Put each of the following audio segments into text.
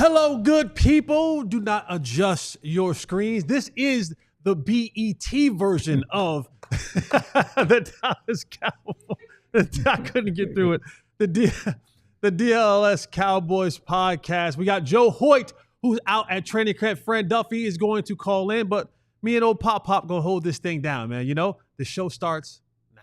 Hello, good people. Do not adjust your screens. This is the BET version of the Dallas Cowboys. I couldn't get through it. The DLLS Cowboys podcast. We got Joe Hoyt, who's out at training camp. Fran Duffy is going to call in, but me and old Pop gonna hold this thing down, man. You know, the show starts now.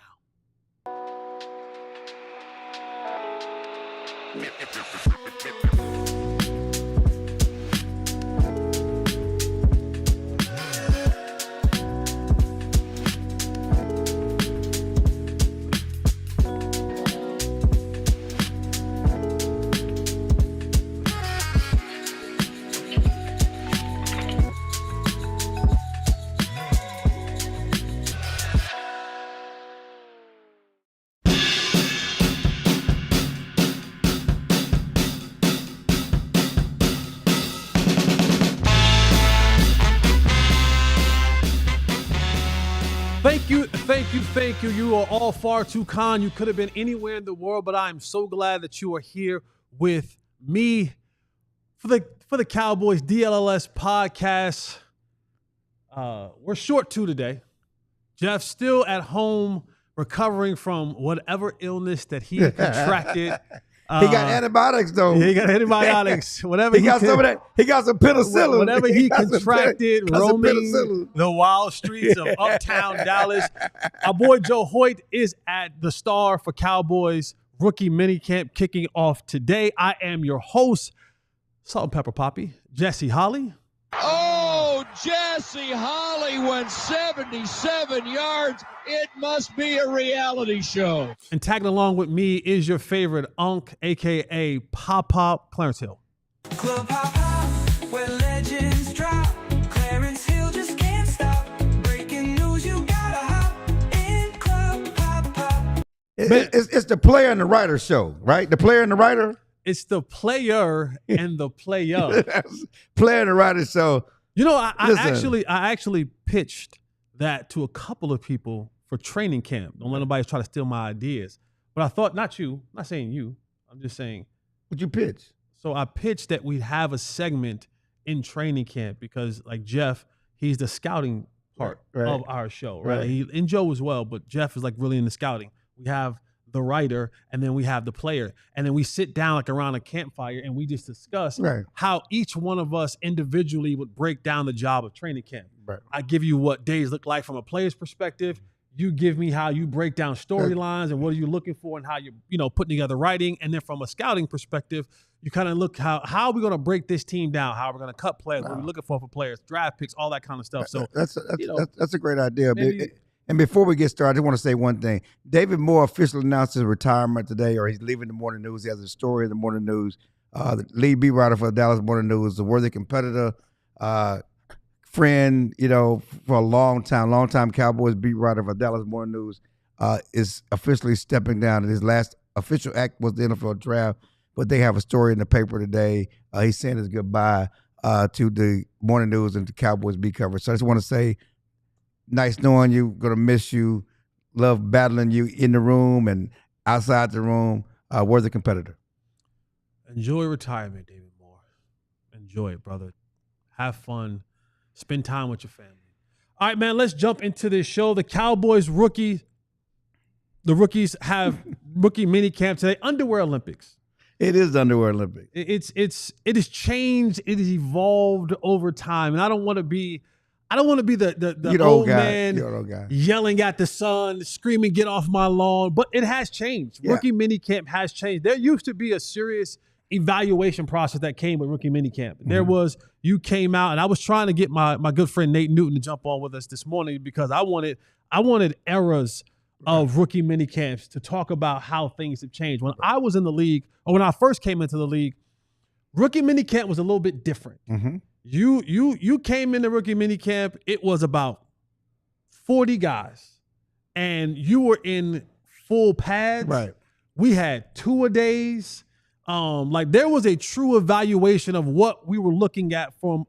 Thank you. You are all far too kind. You could have been anywhere in the world, but I'm so glad that you are here with me for the Cowboys DLLS podcast. We're short two today. Jeff's still at home recovering from whatever illness that he contracted. He got antibiotics though. Yeah, he got antibiotics. Whatever he got some of that. He got some penicillin. Whatever he contracted, roaming the wild streets of uptown Dallas. Our boy Joe Hoyt is at the Star for Cowboys rookie minicamp kicking off today. I am your host, Salt and Pepper Poppy, Jesse Holly. Oh, Jesse Holly went 77 yards. It must be a reality show. And tagging along with me is your favorite Unc, a.k.a. Pop, Clarence Hill. Club Pop, where legends drop. Clarence Hill just can't stop. Breaking news, you gotta hop in Club Pop. It's the player and the writer show, right? The player and the writer? It's the player and the player. Player and the writer show. You know, I actually pitched that to a couple of people for training camp. Don't let nobody try to steal my ideas. But I thought, not you, I'm not saying you. I'm just saying. What'd you pitch? So I pitched that we'd have a segment in training camp because, like Jeff, he's the scouting part of our show, right? And Joe as well, but Jeff is like really into scouting. We have the writer, and then we have the player. And then we sit down like around a campfire and we just discuss how each one of us individually would break down the job of training camp. Right. I give you what days look like from a player's perspective. You give me how you break down storylines and what are you looking for and how you're putting together writing. And then from a scouting perspective, you kind of look how are we going to break this team down? How are we going to cut players? What are we looking for players, draft picks, all that kind of stuff. So that's a great idea. And before we get started, I just want to say one thing. David Moore officially announced his retirement today, or he's leaving the Morning News. He has a story in the Morning News. The lead beat writer for the Dallas Morning News, a worthy competitor, friend, for a long time Cowboys beat writer for Dallas Morning News, is officially stepping down. And his last official act was the NFL draft, but they have a story in the paper today. He's saying his goodbye to the Morning News and the Cowboys beat coverage. So I just want to say, nice knowing you, gonna miss you, love battling you in the room and outside the room. Worthy competitor. Enjoy retirement, David Moore. Enjoy it, brother. Have fun. Spend time with your family. All right, man, let's jump into this show. The Cowboys rookies have rookie minicamp today. Underwear Olympics. It is the Underwear Olympics. It has changed. It has evolved over time. And I don't want to be the old man yelling at the sun, screaming, "Get off my lawn!" But it has changed. Yeah. Rookie minicamp has changed. There used to be a serious evaluation process that came with rookie minicamp. There was, you came out, and I was trying to get my good friend Nate Newton to jump on with us this morning because I wanted eras of rookie minicamps to talk about how things have changed. When I was in the league, or when I first came into the league, rookie minicamp was a little bit different. Mm-hmm. You came into rookie minicamp, it was about 40 guys, and you were in full pads. Right. We had two-a-days. There was a true evaluation of what we were looking at from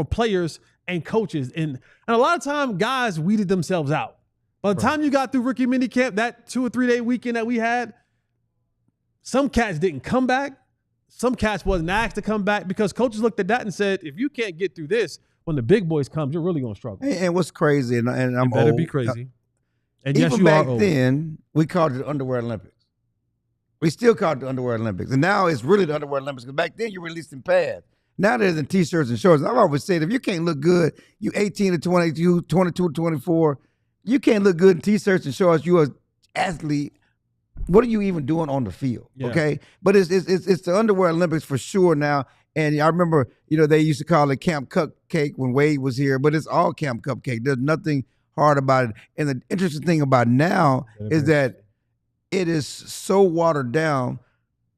players and coaches. And a lot of time guys weeded themselves out. By the time you got through rookie minicamp, that 2 or 3 day weekend that we had, some cats didn't come back. some cats wasn't asked to come back because coaches looked at that and said, if you can't get through this, when the big boys come, you're really going to struggle. And what's crazy, and I'm better old. Be crazy. And even yes, you back are old. then, we called it the Underwear Olympics. We still call it the Underwear Olympics. And now it's really the Underwear Olympics because back then you released in pads. Now there's in T-shirts and shorts. I've always said if you can't look good, you 18 to 22, 22 to 24, you can't look good in T-shirts and shorts. You're an athlete. What are you even doing on the field? Yeah. Okay, but it's the Underwear Olympics for sure now. And I remember, they used to call it Camp Cupcake when Wade was here, but it's all Camp Cupcake. There's nothing hard about it. And the interesting thing about now is that it is so watered down.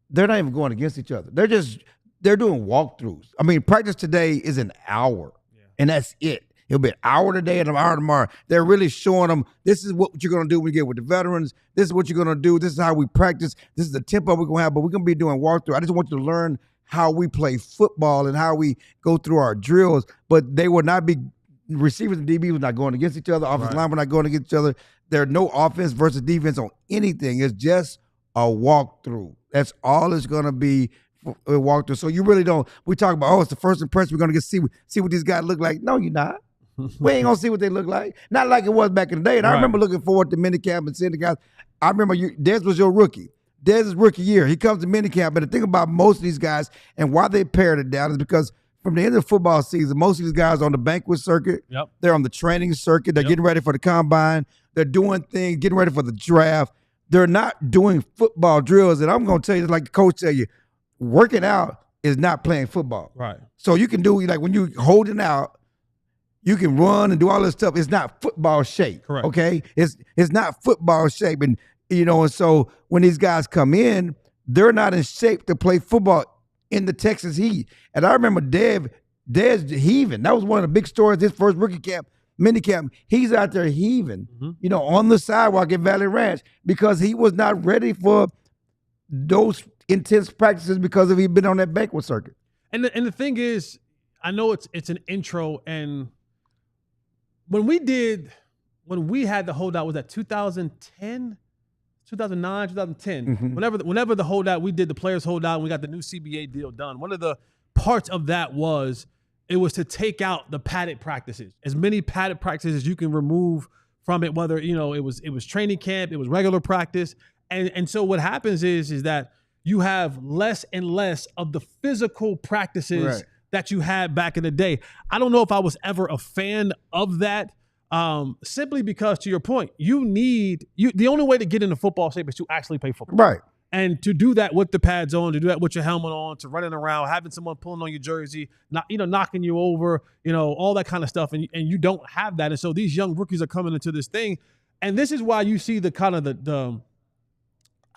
They're not even going against each other. They're doing walkthroughs. I mean, practice today is an hour, and that's it. It'll be an hour today and an hour tomorrow. They're really showing them, this is what you're going to do when you get with the veterans. This is what you're going to do. This is how we practice. This is the tempo we're going to have, but we're going to be doing walkthrough. I just want you to learn how we play football and how we go through our drills, but they will not be, receivers and DBs were not going against each other. Offensive line were not going against each other. There's no offense versus defense on anything. It's just a walkthrough. That's all it's going to be. A walkthrough. So you really don't, we talk about, it's the first impression, we're going to get see what these guys look like. No, you're not. We ain't going to see what they look like. Not like it was back in the day. And I remember looking forward to minicamp and seeing the guys. I remember Dez was your rookie. Dez's rookie year. He comes to minicamp. But the thing about most of these guys and why they pared it down is because from the end of the football season, most of these guys are on the banquet circuit. Yep. They're on the training circuit. They're getting ready for the combine. They're doing things, getting ready for the draft. They're not doing football drills. And I'm going to tell you, like the coach tell you, working out is not playing football. Right. So you can do, like when you're holding out, you can run and do all this stuff. It's not football shape. Correct. Okay? It's not football shape. And, and so when these guys come in, they're not in shape to play football in the Texas heat. And I remember Dez heaving. That was one of the big stories, his first rookie camp, minicamp. He's out there heaving, on the sidewalk at Valley Ranch because he was not ready for those intense practices because he'd been on that banquet circuit. And the thing is, I know it's an intro, and when we had the holdout, was that 2010, 2009, 2010? Whenever the holdout, we did the players holdout, and we got the new CBA deal done. One of the parts of that was to take out the padded practices, as many padded practices as you can remove from it. Whether it was training camp, it was regular practice, and so what happens is that you have less and less of the physical practices that you had back in the day. I don't know if I was ever a fan of that, simply because, to your point, the only way to get into football shape is to actually play football. Right. And to do that with the pads on, to do that with your helmet on, to running around, having someone pulling on your jersey, knocking you over, all that kind of stuff, and you don't have that. And so these young rookies are coming into this thing, and this is why you see the kind of the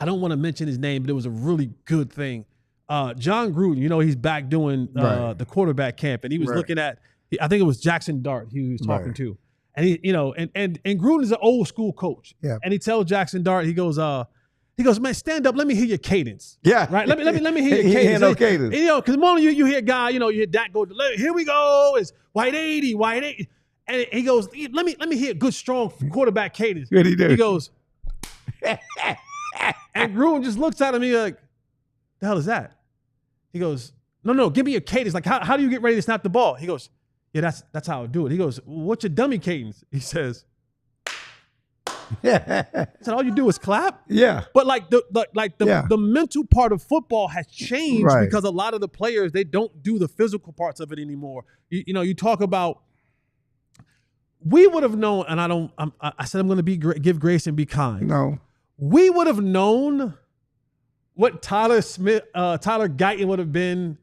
I don't want to mention his name, but it was a really good thing. John Gruden, he's back doing the quarterback camp, and he was looking at, I think it was Jackson Dart he was talking to. And he, and Gruden is an old school coach. Yeah. And he tells Jackson Dart, he goes, man, stand up, let me hear your cadence. Yeah. Right? Let me hear your cadence. He had no cadence. Because the moment you hear a guy, you hear Dak go, here we go, it's white 80. And he goes, let me hear a good, strong quarterback cadence. What he do? He goes, and Gruden just looks at him, he like, the hell is that? He goes, no, give me your cadence. Like, how do you get ready to snap the ball? He goes, yeah, that's how I do it. He goes, what's your dummy cadence? He says, he said, all you do is clap? Yeah. But the mental part of football has changed because a lot of the players, they don't do the physical parts of it anymore. You talk about, we would have known, and I said I'm going to give grace and be kind. No. We would have known what Tyler Guyton would have been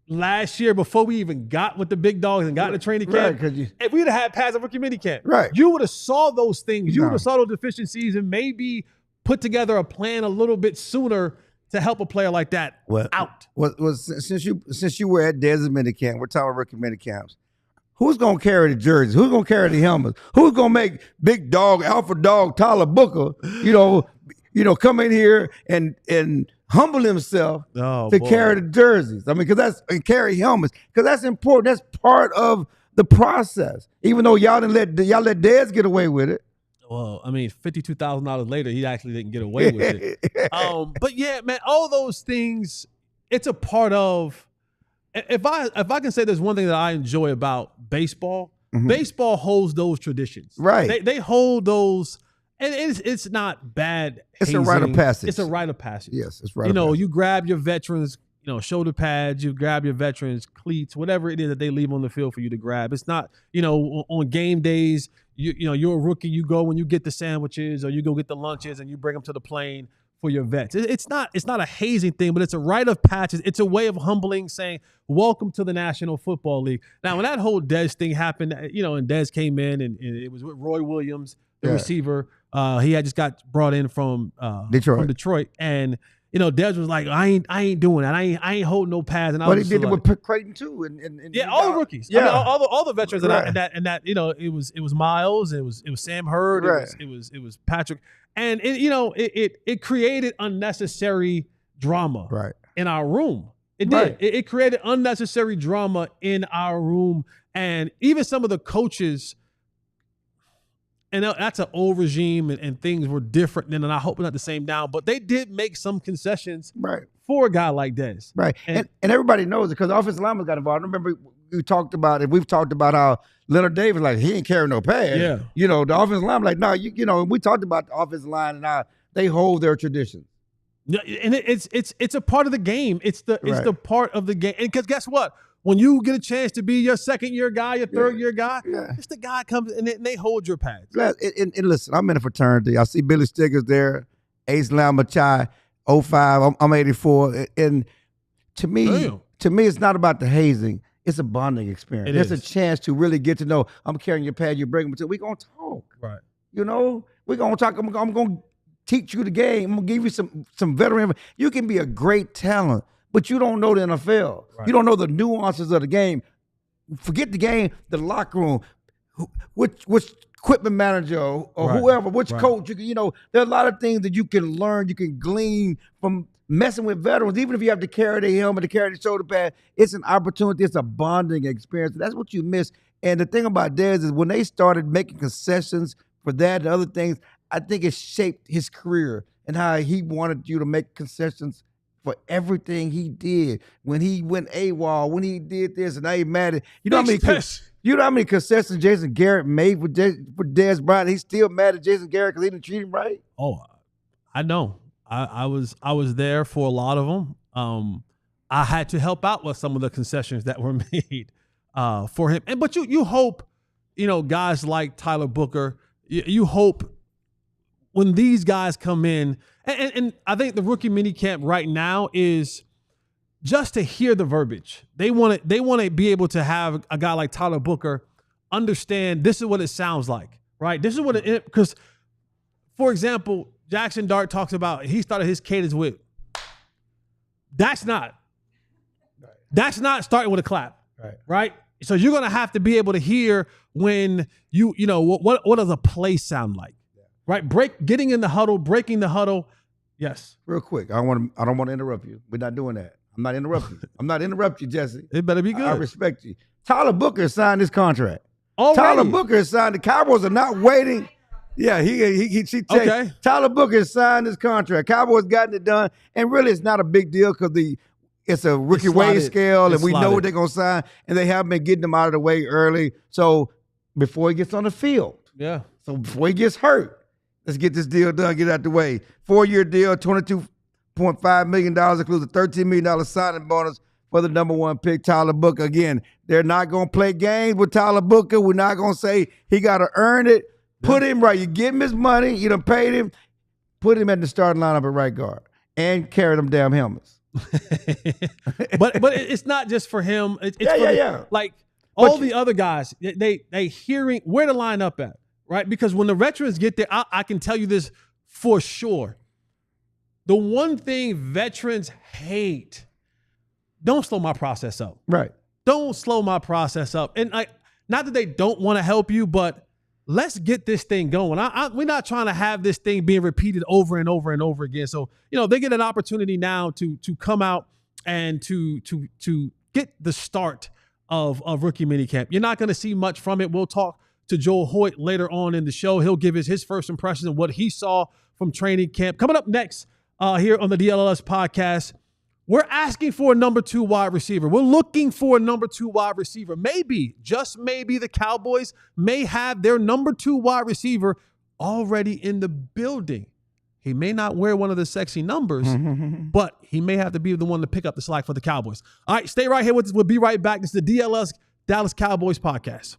last year before we even got with the big dogs and got in the training camp. If we'd have had pads of rookie minicamp, you would have saw those things. You would have saw those deficiencies and maybe put together a plan a little bit sooner to help a player like that out. Since you were at Dez's minicamp, we're talking rookie minicamps. Who's going to carry the jerseys? Who's going to carry the helmets? Who's going to make big dog, alpha dog, Tyler Booker, come in here and humble himself carry the jerseys? I mean, and carry helmets, because that's important. That's part of the process. Even though y'all let Dez get away with it. Well, I mean, $52,000 later, he actually didn't get away with it. But yeah, man, all those things, it's a part of. If I can say there's one thing that I enjoy about baseball, baseball holds those traditions. Right. They hold those, and it's not bad. It's hazing. a rite of passage. It's a rite of passage. Yes, it's right. You grab your veterans, shoulder pads, you grab your veterans cleats, whatever it is that they leave on the field for you to grab. It's not, on game days, you're a rookie, you go and you get the sandwiches or you go get the lunches and you bring them to the plane for your vets. It's not a hazing thing, but it's a rite of passage. It's a way of humbling, saying, welcome to the National Football League. Now, when that whole Dez thing happened, and Dez came in and it was with Roy Williams, the receiver. He had just got brought in from Detroit. And, Dez was like, I ain't doing that. I ain't holding no pads. And but he did it with Creighton too. And all the rookies. Yeah. All the veterans. And that it was Miles. It was Sam Hurd. Right. It was Patrick. And it created unnecessary drama in our room. It did. It created unnecessary drama in our room. And even some of the coaches, and that's an old regime and things were different then, and I hope not the same now, but they did make some concessions for a guy like Dez. Right. And everybody knows it because the offensive lineman got involved. I remember we've talked about how Leonard Davis, like, he ain't carrying no pads. Yeah. The offensive line, like, no, we talked about the offensive line and how they hold their tradition. Yeah, and it's a part of the game. It's the part of the game. And because guess what? When you get a chance to be your second-year guy, your third-year guy, it's the guy comes and they hold your pads. And listen, I'm in a fraternity. I see Billy Stiggers there, Ace Lamachai, 05, I'm 84. And to me, it's not about the hazing. It's a bonding experience. There's a chance to really get to know, I'm carrying your pad, you bring them to, we're going to talk. Right. We're going to talk. I'm going to teach you the game. I'm going to give you some veteran. You can be a great talent, but you don't know the NFL. Right. You don't know the nuances of the game. Forget the game, the locker room, which equipment manager or whoever, which coach. There are a lot of things that you can learn, you can glean from messing with veterans. Even if you have to carry the helmet, to carry the shoulder pad, it's an opportunity. It's a bonding experience. That's what you miss. And the thing about Dez is when they started making concessions for that and other things, I think it shaped his career and how he wanted you to make concessions for everything he did. When he went AWOL, when he did this, and now he's mad at you know how many concessions Jason Garrett made for Dez Bryant? He's still mad at Jason Garrett because he didn't treat him right. Oh, I know. I was there for a lot of them. I had to help out with some of the concessions that were made for him. But you hope, guys like Tyler Booker, you hope when these guys come in, and I think the rookie minicamp right now is just to hear the verbiage. They want to be able to have a guy like Tyler Booker understand this is what it sounds like, right? This is what it, because, for example, Jackson Dart talks about he started his cadence with, that's not starting with a clap, right? So you're going to have to be able to hear when what does a play sound like, right? Getting in the huddle, breaking the huddle. Yes. Real quick, I don't want to interrupt you. We're not doing that. I'm not interrupting you. I'm not interrupting you, Jesse. It better be good. I respect you. Tyler Booker signed his contract. Already? Tyler Booker signed. The Cowboys are not waiting. Yeah, okay. Tyler Booker signed his contract. Cowboys gotten it done, and really it's not a big deal because it's a rookie wage scale, and we know what they're gonna sign, and they haven't been getting them out of the way early. So before he gets on the field, So before he gets hurt, let's get this deal done, get it out the way. 4-year deal, $22.5 million, includes a $13 million signing bonus for the number 1 pick, Tyler Booker. Again, they're not gonna play games with Tyler Booker. We're not gonna say he got to earn it. Put him right. You give him his money. You done paid him. Put him at the starting lineup at right guard and carry them damn helmets. but it's not just for him. It's for like all the other guys. They hearing where to line up at, right? Because when the veterans get there, I can tell you this for sure. The one thing veterans hate, don't slow my process up. Right. Don't slow my process up. And not that they don't want to help you, but let's get this thing going. We're not trying to have this thing being repeated over and over and over again. So, they get an opportunity now to come out and to get the start of rookie minicamp. You're not going to see much from it. We'll talk to Joel Hoyt later on in the show. He'll give his first impressions of what he saw from training camp. Coming up next here on the DLLS podcast, We're asking for a number 2 wide receiver. We're looking for a number 2 wide receiver. Maybe, just maybe, the Cowboys may have their number 2 wide receiver already in the building. He may not wear one of the sexy numbers, but he may have to be the one to pick up the slack for the Cowboys. All right, stay right here with us. We'll be right back. This is the DLS Dallas Cowboys podcast.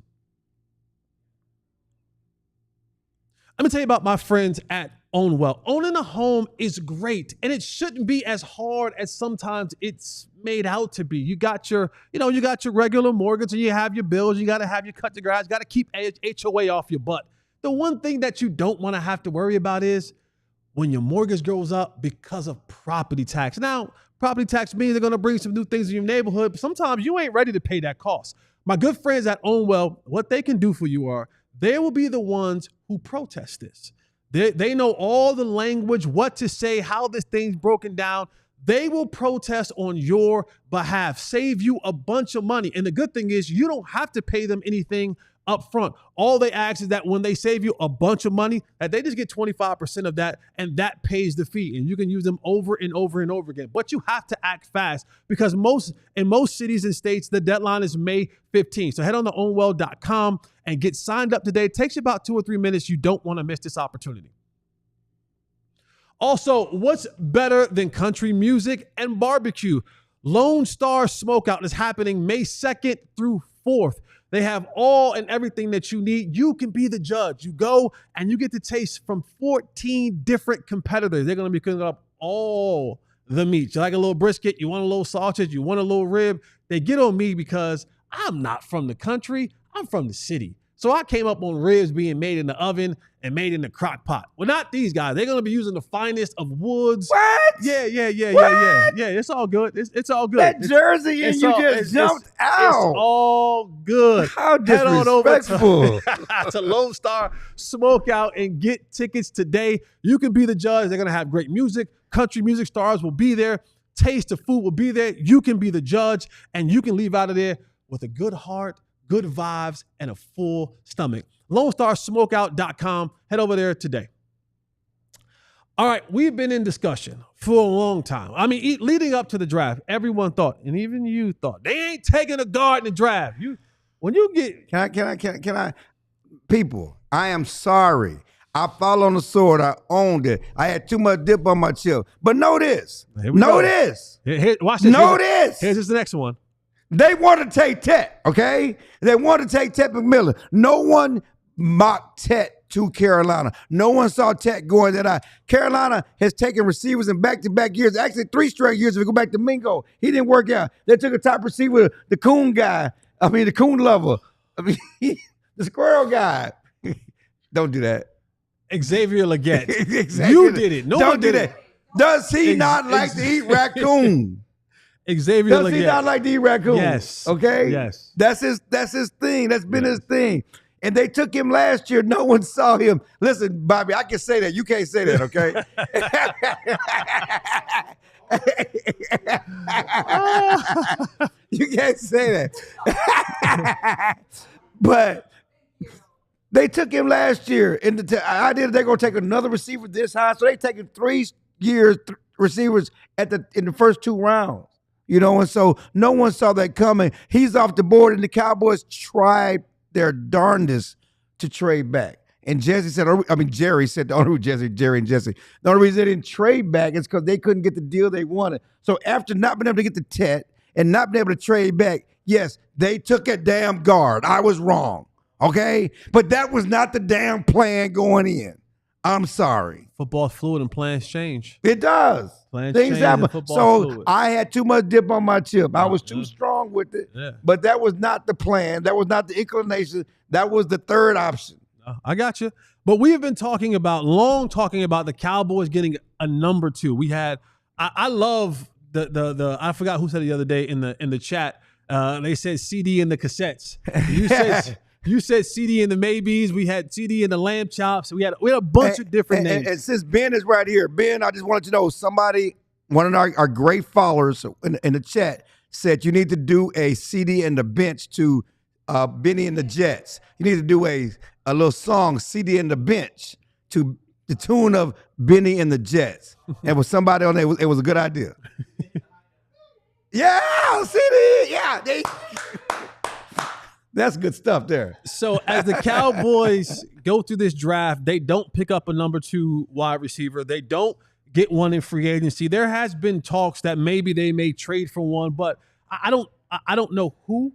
Let me tell you about my friends at Own Well. Owning a home is great, and it shouldn't be as hard as sometimes it's made out to be. You got your regular mortgage, and you have your bills. You got to have your cut the grass. You got to keep HOA off your butt. The one thing that you don't want to have to worry about is when your mortgage goes up because of property tax. Now, property tax means they're going to bring some new things in your neighborhood, but sometimes you ain't ready to pay that cost. My good friends at Own Well, what they can do for you are they will be the ones who protest this. They know all the language, what to say, how this thing's broken down. They will protest on your behalf, save you a bunch of money. And the good thing is you don't have to pay them anything up front. All they ask is that when they save you a bunch of money, that they just get 25% of that, and that pays the fee. And you can use them over and over and over again. But you have to act fast because in most cities and states, the deadline is May 15th. So head on to ownwell.com and get signed up today. It takes you about 2 or 3 minutes. You don't want to miss this opportunity. Also, what's better than country music and barbecue? Lone Star Smokeout is happening May 2nd through 4th. They have all and everything that you need. You can be the judge. You go and you get to taste from 14 different competitors. They're going to be cooking up all the meat. You like a little brisket? You want a little sausage? You want a little rib? They get on me because I'm not from the country. I'm from the city. So I came up on ribs being made in the oven and made in the crock pot. Well, not these guys. They're going to be using the finest of woods. What? Yeah. What? Yeah, it's all good. It's all good. That jersey and you just jumped out. It's all good. How Head on over disrespectful. to Lone Star Smokeout and get tickets today. You can be the judge. They're going to have great music. Country music stars will be there. Taste of food will be there. You can be the judge, and you can leave out of there with a good heart, good vibes, and a full stomach. LoneStarSmokeout.com. Head over there today. All right, we've been in discussion for a long time. I mean, leading up to the draft, everyone thought, and even you thought, they ain't taking a guard in the draft. Can I? People, I am sorry. I fell on the sword. I owned it. I had too much dip on my chip. But know this. This. Watch this. This. Here's the next one. They want to take Tet, okay? They want to take Tet McMillan. No one mocked Tet to Carolina. No one saw Tet going that high. Carolina has taken receivers in back-to-back years, actually 3 straight years if we go back to Mingo. He didn't work out. They took a top receiver, the Coon guy. The Coon lover. The squirrel guy. Don't do that. Xavier Legette. Exactly. You did it. No Don't one do did that. Does he not like to eat raccoon? Xavier Does Legette. he not like to eat raccoon? Yes. Okay? Yes. That's his thing. That's been his thing. And they took him last year. No one saw him. Listen, Bobby, I can say that. You can't say that, okay? You can't say that. But they took him last year. And the idea that they're going to take another receiver this high. So they taking 3 years receivers in the first 2 rounds. And so no one saw that coming. He's off the board, and the Cowboys tried their darndest to trade back. And Jerry said, the only reason Jerry and Jesse, the only reason they didn't trade back is because they couldn't get the deal they wanted. So after not being able to get the Tet and not being able to trade back, yes, they took a damn guard. I was wrong, okay? But that was not the damn plan going in. I'm sorry. Football's fluid and plans change. It does. Things happen. So I had too much dip on my chip. I was too strong with it. Yeah. But that was not the plan. That was not the inclination. That was the third option. I got you. But we have been talking about the Cowboys getting a number 2. We had I love the I forgot who said it the other day in the chat. They said CD in the cassettes. You said CD in the maybes. We had CD in the lamb chops. We had a bunch of different names. And since Ben is right here, Ben, I just wanted to know, one of our great followers in the chat said you need to do a CD in the bench to Benny and the Jets. You need to do a little song, CD in the bench, to the tune of Benny and the Jets. And with somebody on there, it was a good idea. Yeah, CeeDee. Yeah, that's good stuff there. So as the Cowboys go through this draft, they don't pick up a number 2 wide receiver. They don't get one in free agency. There has been talks that maybe they may trade for one, but I don't know who.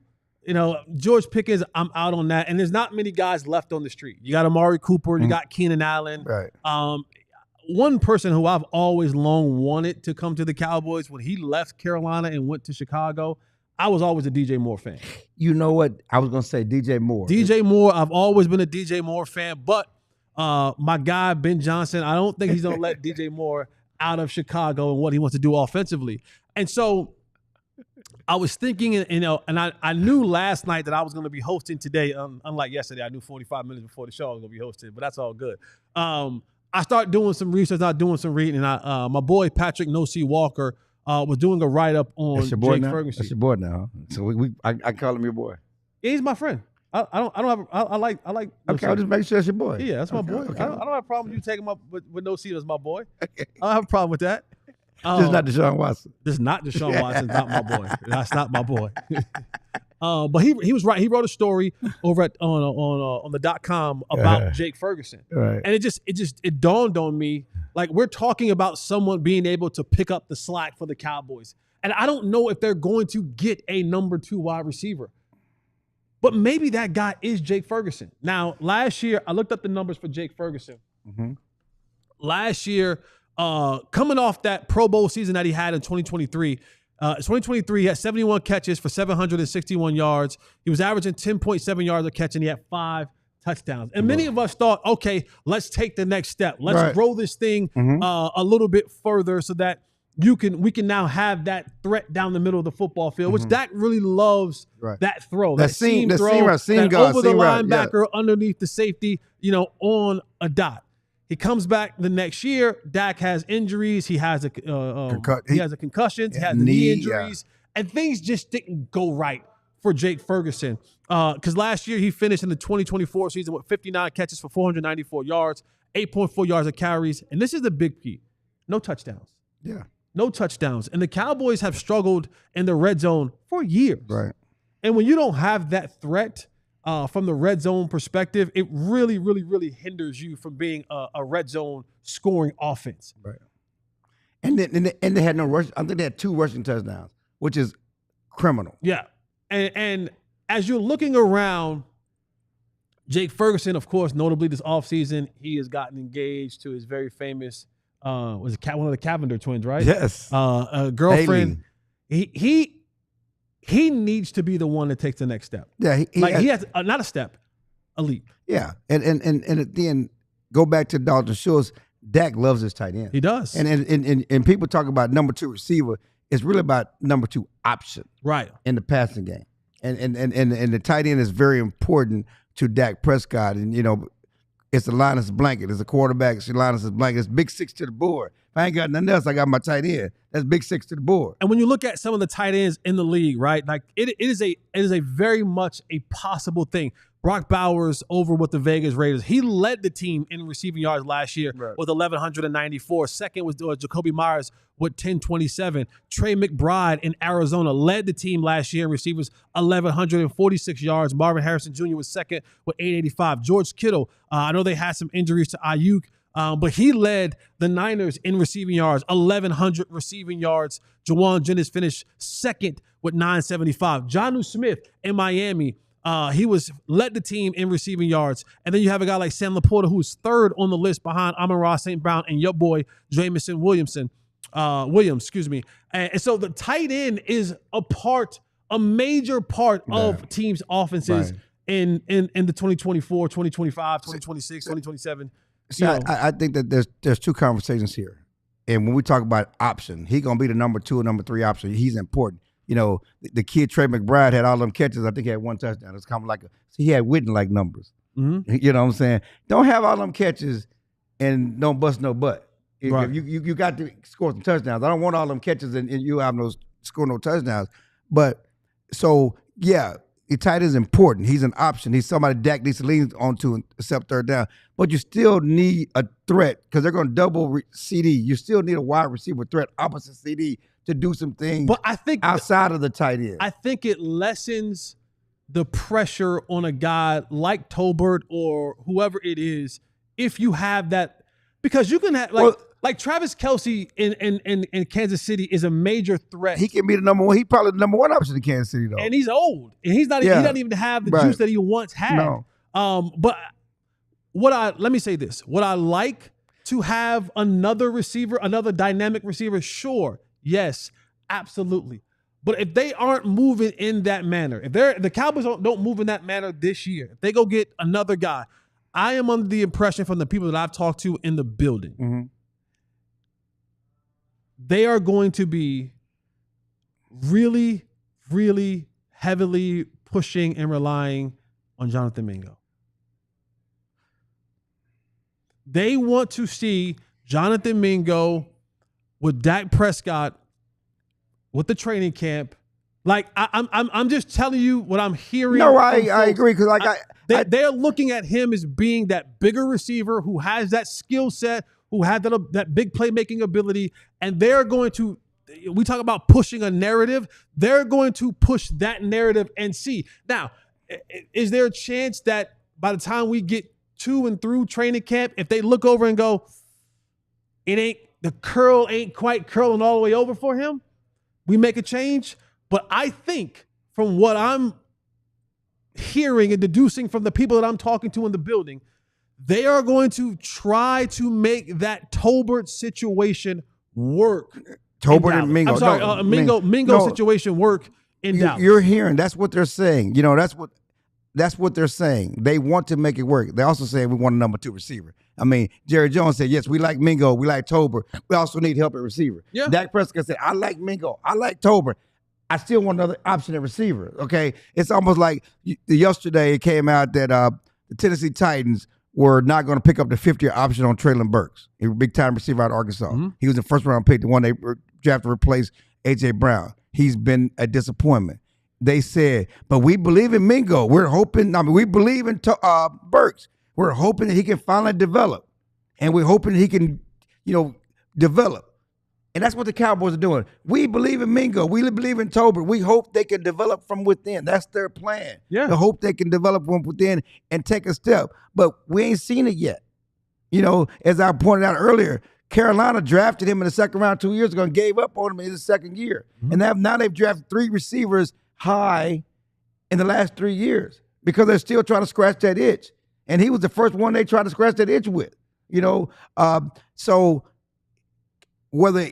George Pickens, I'm out on that. And there's not many guys left on the street. You got Amari Cooper, you got Keenan Allen. Right. One person who I've always long wanted to come to the Cowboys, when he left Carolina and went to Chicago, I was always a DJ Moore fan. You know what? I was going to say DJ Moore. DJ Moore, I've always been a DJ Moore fan, but my guy, Ben Johnson, I don't think he's going to let DJ Moore out of Chicago and what he wants to do offensively. And so I was thinking, and I knew last night that I was going to be hosting today. Unlike yesterday, I knew 45 minutes before the show I was going to be hosting, but that's all good. I started doing some research, doing some reading, and my boy Patrick No-C Walker was doing a write-up on Jake Ferguson. That's your boy now. So I call him your boy. Yeah, he's my friend. I like. Okay, I'll just make sure that's your boy. Yeah, that's my boy. Okay. I don't have a problem with you taking my with No-C as my boy. I don't have a problem with that. This is not Deshaun Watson. This is not Deshaun Watson. Not my boy. That's not my boy. But he was right. He wrote a story over on the .com about Jake Ferguson, right. And it dawned on me, like, we're talking about someone being able to pick up the slack for the Cowboys, and I don't know if they're going to get a number 2 wide receiver, but maybe that guy is Jake Ferguson. Now, last year I looked up the numbers for Jake Ferguson. Mm-hmm. Last year, coming off that Pro Bowl season that he had in 2023. 2023, he had 71 catches for 761 yards. He was averaging 10.7 yards a catch, and he had 5 touchdowns. And many of us thought, okay, let's take the next step. Let's grow this thing a little bit further so that we can now have that threat down the middle of the football field, which Dak really loves that throw. That seam throw, over the linebacker, underneath the safety, on a dot. He comes back the next year. Dak has injuries. He has a concussion. He has knee injuries, and things just didn't go right for Jake Ferguson. Because last year he finished in the 2024 season with 59 catches for 494 yards, 8.4 yards of carries, and this is the big key: no touchdowns. Yeah, no touchdowns. And the Cowboys have struggled in the red zone for years. Right. And when you don't have that threat. From the red zone perspective, it really, really, really hinders you from being a red zone scoring offense. Right. And they had no rush. I think they had 2 rushing touchdowns, which is criminal. Yeah. And as you're looking around, Jake Ferguson, of course, notably this offseason, he has gotten engaged to his very famous, one of the Cavender twins, right? Yes. Girlfriend. Haley. He needs to be the one that takes the next step. Yeah, he has not a step, a leap. Yeah, and then go back to Dalton Schultz. Dak loves his tight end. He does. And people talk about number 2 receiver. It's really about number 2 option, right, in the passing game. And the tight end is very important to Dak Prescott. And it's the Linus blanket. It's a quarterback. It's Linus' blanket. It's big 6 to the board. If I ain't got nothing else, I got my tight end. That's big 6 to the board. And when you look at some of the tight ends in the league, right, like it is a very much a possible thing. Brock Bowers over with the Vegas Raiders. He led the team in receiving yards last year with 1,194. Second was Jacoby Myers with 1,027. Trey McBride in Arizona led the team last year in receivers, 1,146 yards. Marvin Harrison Jr. was second with 885. George Kittle, I know they had some injuries to Ayuk, but he led the Niners in receiving yards, 1,100 receiving yards. Jawan Jennings finished second with 975. Jonnu Smith in Miami, he led the team in receiving yards. And then you have a guy like Sam Laporta, who's third on the list behind Amon-Ra St. Brown and your boy Jamison Williams. And so the tight end is a major part of teams' offenses in the 2024, 2025, 2026, 2027. So I think that there's 2 conversations here. And when we talk about option, he's going to be the number 2 or number 3 option. He's important. The kid Trey McBride had all them catches. I think he had 1 touchdown. It's kind of he had Witten-like numbers. Mm-hmm. You know what I'm saying? Don't have all them catches and don't bust no butt. Right. You got to score some touchdowns. I don't want all them catches and you have score no touchdowns. But so, yeah, the tight end is important. He's an option. He's somebody Dak needs to lean onto except third down. But you still need a threat because they're going to double CeeDee. You still need a wide receiver threat opposite CeeDee to do some things. But I think outside of the tight end, I think it lessens the pressure on a guy like Tolbert or whoever it is if you have that, because you can have like Travis Kelce in Kansas City is a major threat. He can be the number one. He probably the number one option in Kansas City though, and he's old and he doesn't even have the juice that he once had. No. But let me say this: would I like to have another receiver, another dynamic receiver? Sure, yes, absolutely. But if they aren't moving in that manner, if the Cowboys don't move in that manner this year, if they go get another guy, I am under the impression from the people that I've talked to in the building, they are going to be really, really heavily pushing and relying on Jonathan Mingo. They want to see Jonathan Mingo with Dak Prescott with the training camp. Like I'm just telling you what I'm hearing. No, I agree, because they're looking at him as being that bigger receiver who has that skill set, who had that big playmaking ability, and they're going to. We talk about pushing a narrative. They're going to push that narrative and see. Now, is there a chance that by the time we get to and through training camp, if they look over and go, the curl ain't quite curling all the way over for him, we make a change? But I think from what I'm hearing and deducing from the people that I'm talking to in the building, they are going to try to make that Tolbert situation work. Tolbert and Mingo. I'm sorry, Mingo situation work in Dallas. You're hearing, that's what they're saying. You know, that's what they're saying. They want to make it work. They also say we want a number 2 receiver. I mean, Jerry Jones said, yes, we like Mingo. We like Tolbert. We also need help at receiver. Yeah. Dak Prescott said, I like Mingo. I like Tolbert. I still want another option at receiver. Okay. It's almost like yesterday it came out that the Tennessee Titans were not going to pick up the 50-year option on Treylon Burks. He was a big-time receiver out of Arkansas. Mm-hmm. He was the first-round pick, the one they drafted to replace A.J. Brown. He's been a disappointment. They said, but we believe in Mingo. We're hoping, we believe in Burks. We're hoping that he can finally develop. And we're hoping that he can, develop. And that's what the Cowboys are doing. We believe in Mingo. We believe in Tolbert. We hope they can develop from within. That's their plan. Yeah. To hope they can develop from within and take a step. But we ain't seen it yet. As I pointed out earlier, Carolina drafted him in the second round 2 years ago and gave up on him in his second year. Mm-hmm. And now they've drafted 3 receivers high in the last 3 years because they're still trying to scratch that itch. And he was the first one they tried to scratch that itch with. So whether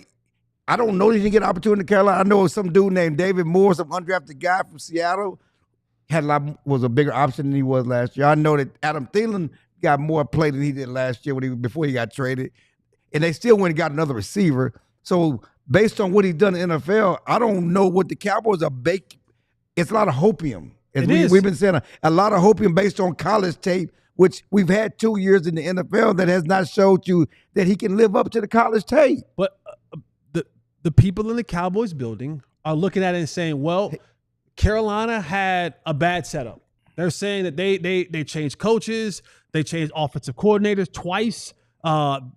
I don't know that he didn't get an opportunity in Carolina. I know some dude named David Moore, some undrafted guy from Seattle, was a bigger option than he was last year. I know that Adam Thielen got more play than he did last year before he got traded. And they still went and got another receiver. So based on what he's done in the NFL, I don't know what the Cowboys are baking. It's a lot of hopium. We've been saying a lot of hopium based on college tape, which we've had 2 years in the NFL that has not showed you that he can live up to the college tape. But the people in the Cowboys building are looking at it and saying, well, Carolina had a bad setup. They're saying that they changed coaches, they changed offensive coordinators twice.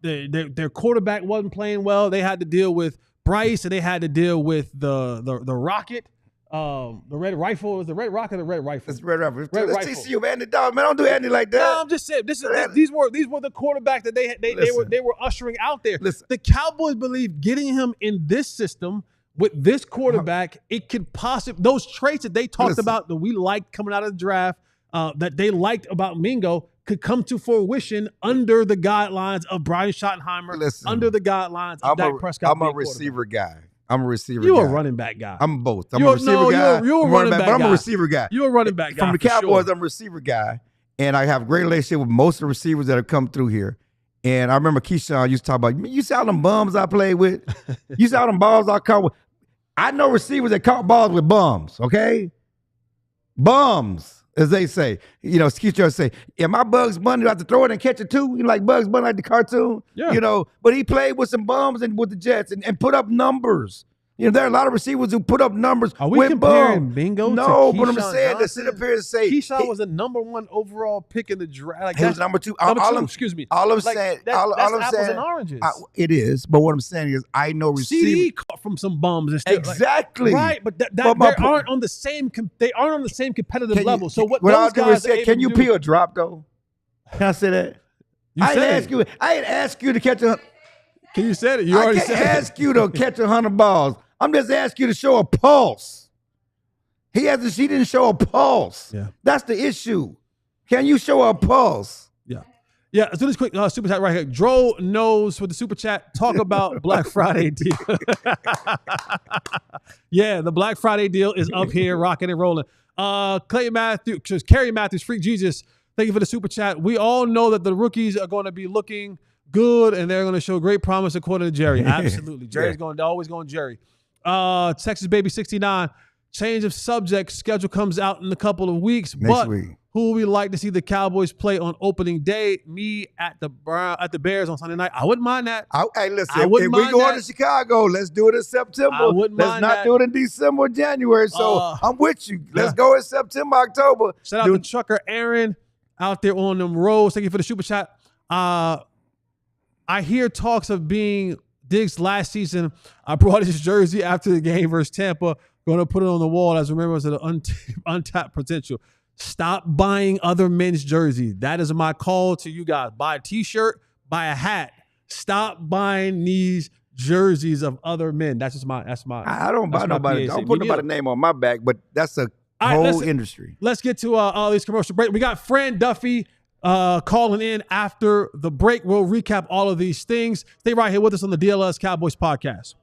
Their quarterback wasn't playing well. They had to deal with Bryce, and they had to deal with the Rocket. The Red Rifle. Is the Red Rocket or the Red Rifle? It's Red Rifle. Let's TCU, Andy Dog, man. Don't do Andy like that. No, I'm just saying. These were the quarterbacks that they were ushering out there. Listen. The Cowboys believe getting him in this system with this quarterback, it could possibly those traits that they talked about that we liked coming out of the draft, that they liked about Mingo, could come to fruition under the guidelines of Brian Schottenheimer, under the guidelines of Dak Prescott. I'm a receiver guy. You're a running back guy. I'm both. I'm a receiver guy. You're a running back guy. I'm a receiver guy. You're a running back guy. From the Cowboys, I'm a receiver guy. And I have a great relationship with most of the receivers that have come through here. And I remember Keyshawn used to talk about, you see all them bums I played with? You see all them balls I caught with? I know receivers that caught balls with bums, okay? Bums, as they say. Keyshawn say, yeah, my Bugs Bunny, do I have to throw it and catch it too? You like Bugs Bunny like the cartoon? Yeah. But he played with some bums and with the Jets and put up numbers. You know, there are a lot of receivers who put up numbers. Are we comparing Bingo? No, to but I'm Keyshawn saying to Johnson? sit up here and say Keyshawn was the #1 overall pick in the draft. Like, he was number 2. Excuse me. All I'm like, saying, that's all I'm apples saying, and oranges. it is. But what I'm saying is, I know receivers. CeeDee caught from some bums and still, Exactly. Right, but they aren't on the same. They aren't on the same competitive level. So what those guys are able can you to do, peel a drop though? Can I say that? I didn't ask you to catch a. Can you say it? You already said it. I can't ask you to catch 100 balls. I'm just asking you to show a pulse. She didn't show a pulse. Yeah. That's the issue. Can you show a pulse? Yeah. Yeah, let's do this quick super chat right here. Dro knows for the super chat. Talk about Black Friday deal. Yeah, the Black Friday deal is up here, rocking and rolling. Clay Matthews, Kerry Matthews, Freak Jesus. Thank you for the super chat. We all know that the rookies are going to be looking good and they're going to show great promise according to Jerry. Absolutely. Jerry's always going Jerry. Texas Baby 69. Change of subject. Schedule comes out in a couple of weeks. Next week. Who would we like to see the Cowboys play on opening day? Me at the Bears on Sunday night. I wouldn't mind that. Hey, listen, if we go to Chicago, let's do it in September. Let's not do it in December or January. So I'm with you. Let's go in September, October. Shout out to Trucker Aaron out there on them roads. Thank you for the super chat. I hear talks of being Diggs last season. I brought his jersey after the game versus Tampa. Going to put it on the wall as remembrance of the untapped potential. Stop buying other men's jerseys. That is my call to you guys. Buy a t-shirt, buy a hat. Stop buying these jerseys of other men. That's my. I don't buy nobody. Don't put nobody's name on my back, but that's a whole industry. Let's get to all these commercial breaks. We got Fran Duffy calling in after the break. We'll recap all of these things. Stay right here with us on the DLLS Cowboys podcast.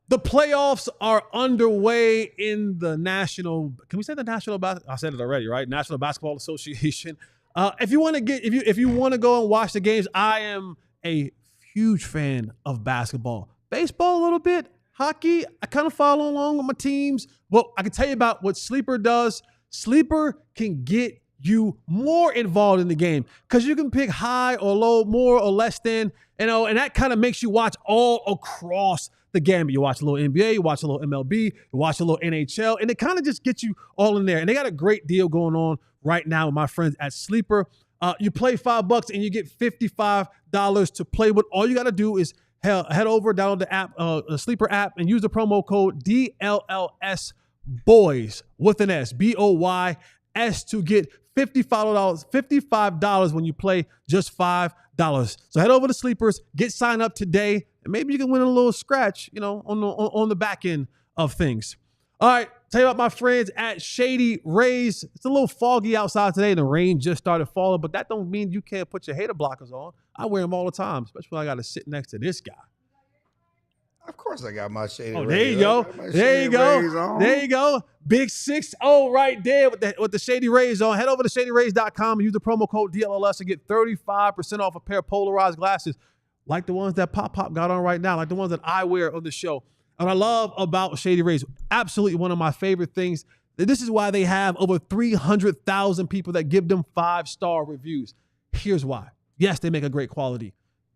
The playoffs are underway in the National. Can we say the National? I said it already, right? National Basketball Association. If you want to go and watch the games, I am a huge fan of basketball, baseball a little bit, hockey. I kind of follow along with my teams. Well, I can tell you about what Sleeper does. Sleeper can get you more involved in the game because you can pick high or low, more or less than, and that kind of makes you watch all across the game. You watch a little NBA, you watch a little MLB, you watch a little NHL, and it kind of just gets you all in there. And they got a great deal going on right now with my friends at Sleeper. You play $5 and you get $55 to play with. All you got to do is head over, download the app, the Sleeper app, and use the promo code DLLS Boys with an S, BOYS, to get $55 when you play just $5. So head over to Sleepers, get signed up today, and maybe you can win a little scratch, on the back end of things. All right, tell you about my friends at Shady Rays. It's a little foggy outside today, and the rain just started falling, but that don't mean you can't put your hater blockers on. I wear them all the time, especially when I got to sit next to this guy. Of course I got my Shady Rays. There you go. There you go. There you go. Big 6-0 right there with the Shady Rays on. Head over to shadyrays.com and use the promo code DLLS and get 35% off a pair of polarized glasses like the ones that Pop got on right now, like the ones that I wear on the show. And I love about Shady Rays, absolutely one of my favorite things. This is why they have over 300,000 people that give them 5-star reviews. Here's why. Yes, they make a great quality,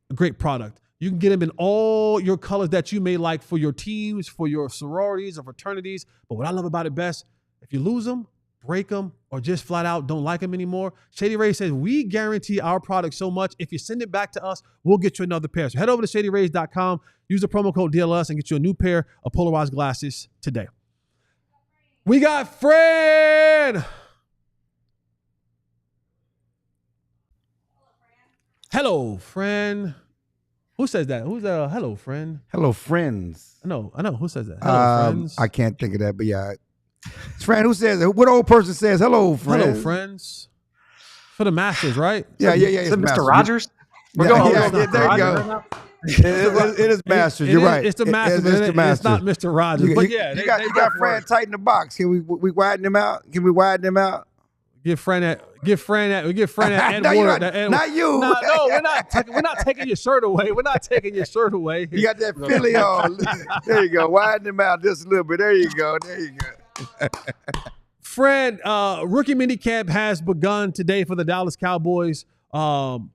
a great product. You can get them in all your colors that you may like for your teams, for your sororities or fraternities. But what I love about it best, if you lose them, break them, or just flat out don't like them anymore, Shady Rays says, we guarantee our product so much. If you send it back to us, we'll get you another pair. So head over to shadyrays.com, use the promo code DLS, and get you a new pair of polarized glasses today. We got Fran. Hello, Fran. Who says that? Who's that? Hello, friend. Hello, friends. I know. Who says that? Hello, friends. I can't think of that, but yeah. It's Fran. Who says it? What old person says hello, friends? Hello, friends. For the Masters, right? Yeah. Is it Mr. Rogers? We're going. There you go. It is Masters. You're right. It's the Masters. It's not Mr. Rogers. But yeah, you got Fran tight in the box. Can we widen him out? Give Fran that Ed Warner. Not you. No, we're not taking your shirt away. We're not taking your shirt away. You got that Philly on. There you go. Widen him out just a little bit. There you go. Fran, rookie minicamp has begun today for the Dallas Cowboys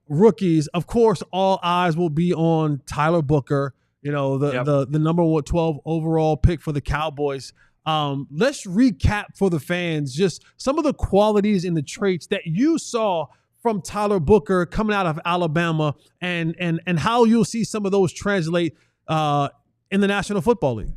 rookies. Of course, all eyes will be on Tyler Booker the number 12 overall pick for the Cowboys. Let's recap for the fans just some of the qualities and the traits that you saw from Tyler Booker coming out of Alabama, and how you'll see some of those translate in the National Football League.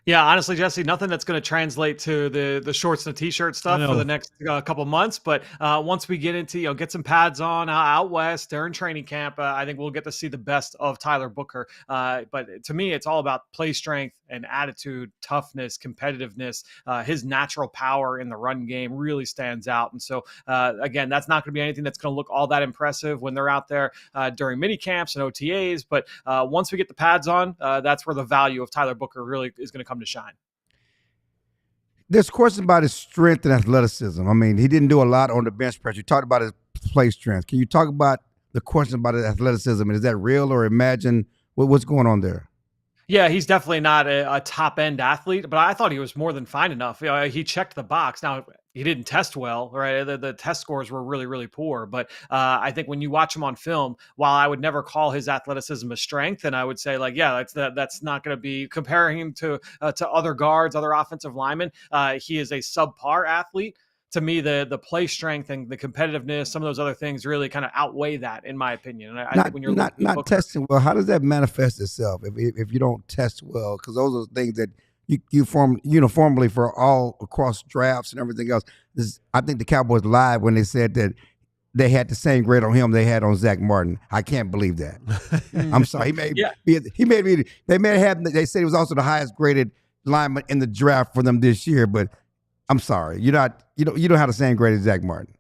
Yeah, honestly, Jesse, nothing that's going to translate to the shorts and the t-shirt stuff for the next couple months. But once we get into, get some pads on out west during training camp, I think we'll get to see the best of Tyler Booker. But to me, it's all about play strength and attitude, toughness, competitiveness. His natural power in the run game really stands out. And so, again, that's not going to be anything that's going to look all that impressive when they're out there during mini camps and OTAs. But once we get the pads on, that's where the value of Tyler Booker really is going to come to shine. There's questions about his strength and athleticism. I mean, he didn't do a lot on the bench press. You talked about his play strength. Can you talk about the question about his athleticism? And is that real or imagined? What's going on there? Yeah, he's definitely not a top-end athlete, but I thought he was more than fine enough. He checked the box. Now, he didn't test well, right? The test scores were really, really poor. But I think when you watch him on film, while I would never call his athleticism a strength, and I would say, that's not going to be comparing him to other guards, other offensive linemen. He is a subpar athlete. To me, the play strength and the competitiveness, some of those other things really kind of outweigh that, in my opinion. And I think when you're not testing well, how does that manifest itself if you don't test well? Because those are things that you form uniformly for all across drafts and everything else. I think the Cowboys lied when they said that they had the same grade on him they had on Zach Martin. I can't believe that. I'm sorry. They said he was also the highest graded lineman in the draft for them this year, but I'm sorry, you don't have the same grade as Zach Martin.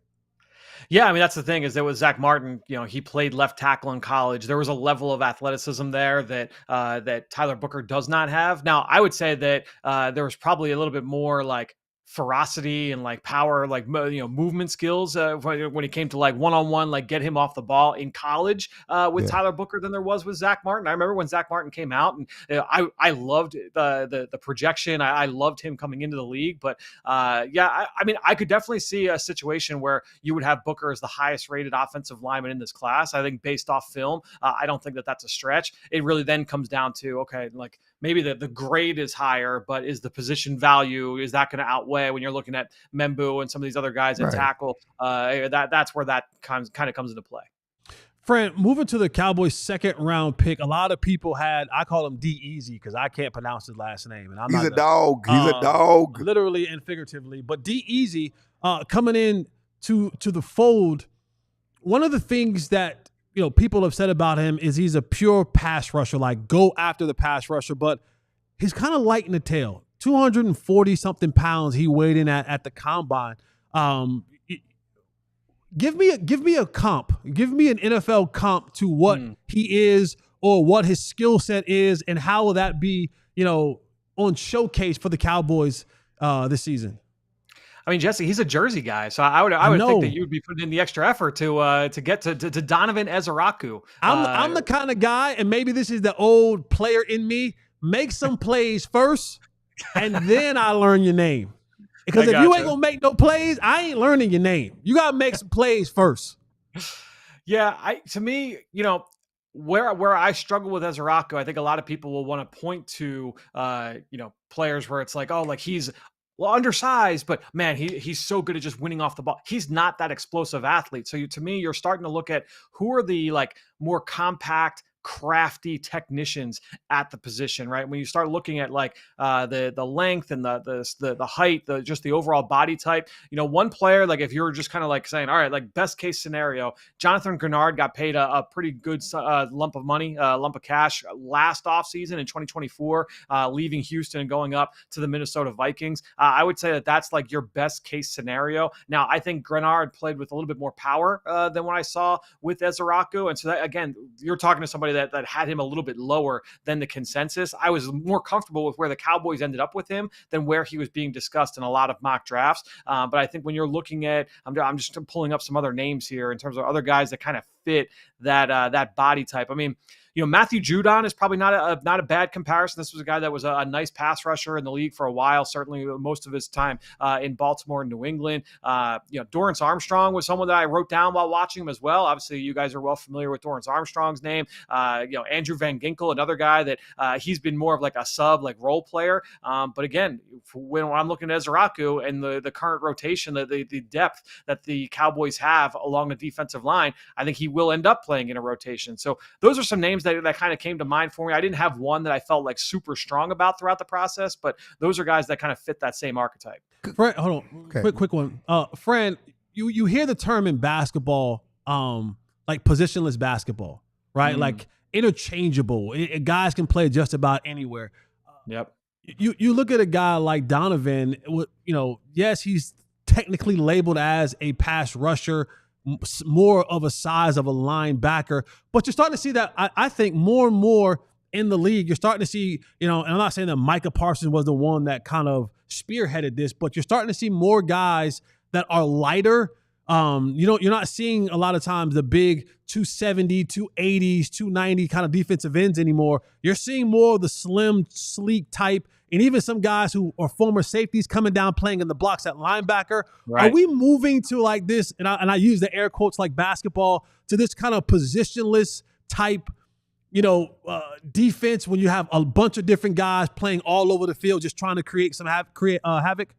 Yeah, I mean, that's the thing is that with Zach Martin, he played left tackle in college. There was a level of athleticism there that Tyler Booker does not have. Now, I would say that there was probably a little bit more like ferocity and like power, like movement skills when it came to like one-on-one, like get him off the ball in college with Tyler Booker than there was with Zach Martin. I remember when Zach Martin came out, and I loved the projection. I loved him coming into the league, but I mean, I could definitely see a situation where you would have Booker as the highest rated offensive lineman in this class. I think based off film, I don't think that that's a stretch. It really then comes down to, okay, like maybe the grade is higher, but is the position value, is that going to outweigh when you're looking at Membu and some of these other guys at tackle? That's where that kind of comes into play. Fran, moving to the Cowboys' second round pick, a lot of people I call him D-Easy because I can't pronounce his last name. And He's a dog. Literally and figuratively. But D-Easy coming in to the fold, one of the things that people have said about him is he's a pure pass rusher, like go after the pass rusher, but he's kind of light in the tail. 240 something pounds he weighed in at the combine. Give me a comp. Give me an NFL comp to what he is or what his skill set is, and how will that be, on showcase for the Cowboys this season? I mean, Jesse, he's a Jersey guy, so I would think that you would be putting in the extra effort to get to Donovan Ezeraku. I'm the kind of guy, and maybe this is the old player in me, make some plays first, and then I learn your name. Because if you ain't gonna make no plays, I ain't learning your name. You gotta make some plays first. Yeah, to me, where I struggle with Ezeraku, I think a lot of people will want to point to players where it's like, oh, like he's undersized, but man, he's so good at just winning off the ball. He's not that explosive athlete. So to me, you're starting to look at who are the like more compact, crafty technicians at the position, right? When you start looking at like the length and the height, just the overall body type, one player, like if you're just kind of like saying, all right, like best case scenario, Jonathan Grenard got paid a pretty good lump of money, lump of cash last offseason in 2024, leaving Houston and going up to the Minnesota Vikings. I would say that that's like your best case scenario. Now, I think Grenard played with a little bit more power than what I saw with Ezeraku. And so that, again, you're talking to somebody that had him a little bit lower than the consensus. I was more comfortable with where the Cowboys ended up with him than where he was being discussed in a lot of mock drafts. But I think when you're looking at, I'm just pulling up some other names here in terms of other guys that kind of fit that body type. I mean, Matthew Judon is probably not a bad comparison. This was a guy that was a nice pass rusher in the league for a while, certainly most of his time in Baltimore and New England. Dorrance Armstrong was someone that I wrote down while watching him as well. Obviously, you guys are well familiar with Dorrance Armstrong's name. Andrew Van Ginkel, another guy that he's been more of like a sub, like role player. But again, when I'm looking at Ezraku and the current rotation, the depth that the Cowboys have along the defensive line, I think he will end up playing in a rotation. So those are some names that kind of came to mind for me. I didn't have one that I felt like super strong about throughout the process, but those are guys that kind of fit that same archetype. Fran, hold on, okay. quick one. Fran, you hear the term in basketball, like positionless basketball, right? Like interchangeable. Guys can play just about anywhere. Yep. You look at a guy like Donovan. Yes, he's technically labeled as a pass rusher, more of a size of a linebacker, but you're starting to see that. I think more and more in the league, you're starting to see, and I'm not saying that Micah Parsons was the one that kind of spearheaded this, but you're starting to see more guys that are lighter. You're not seeing a lot of times the big 270, 280s, 290 kind of defensive ends anymore. You're seeing more of the slim, sleek type, and even some guys who are former safeties coming down playing in the blocks at linebacker. Right. Are we moving to like this, and I use the air quotes like basketball, to this kind of positionless type, defense when you have a bunch of different guys playing all over the field just trying to create havoc?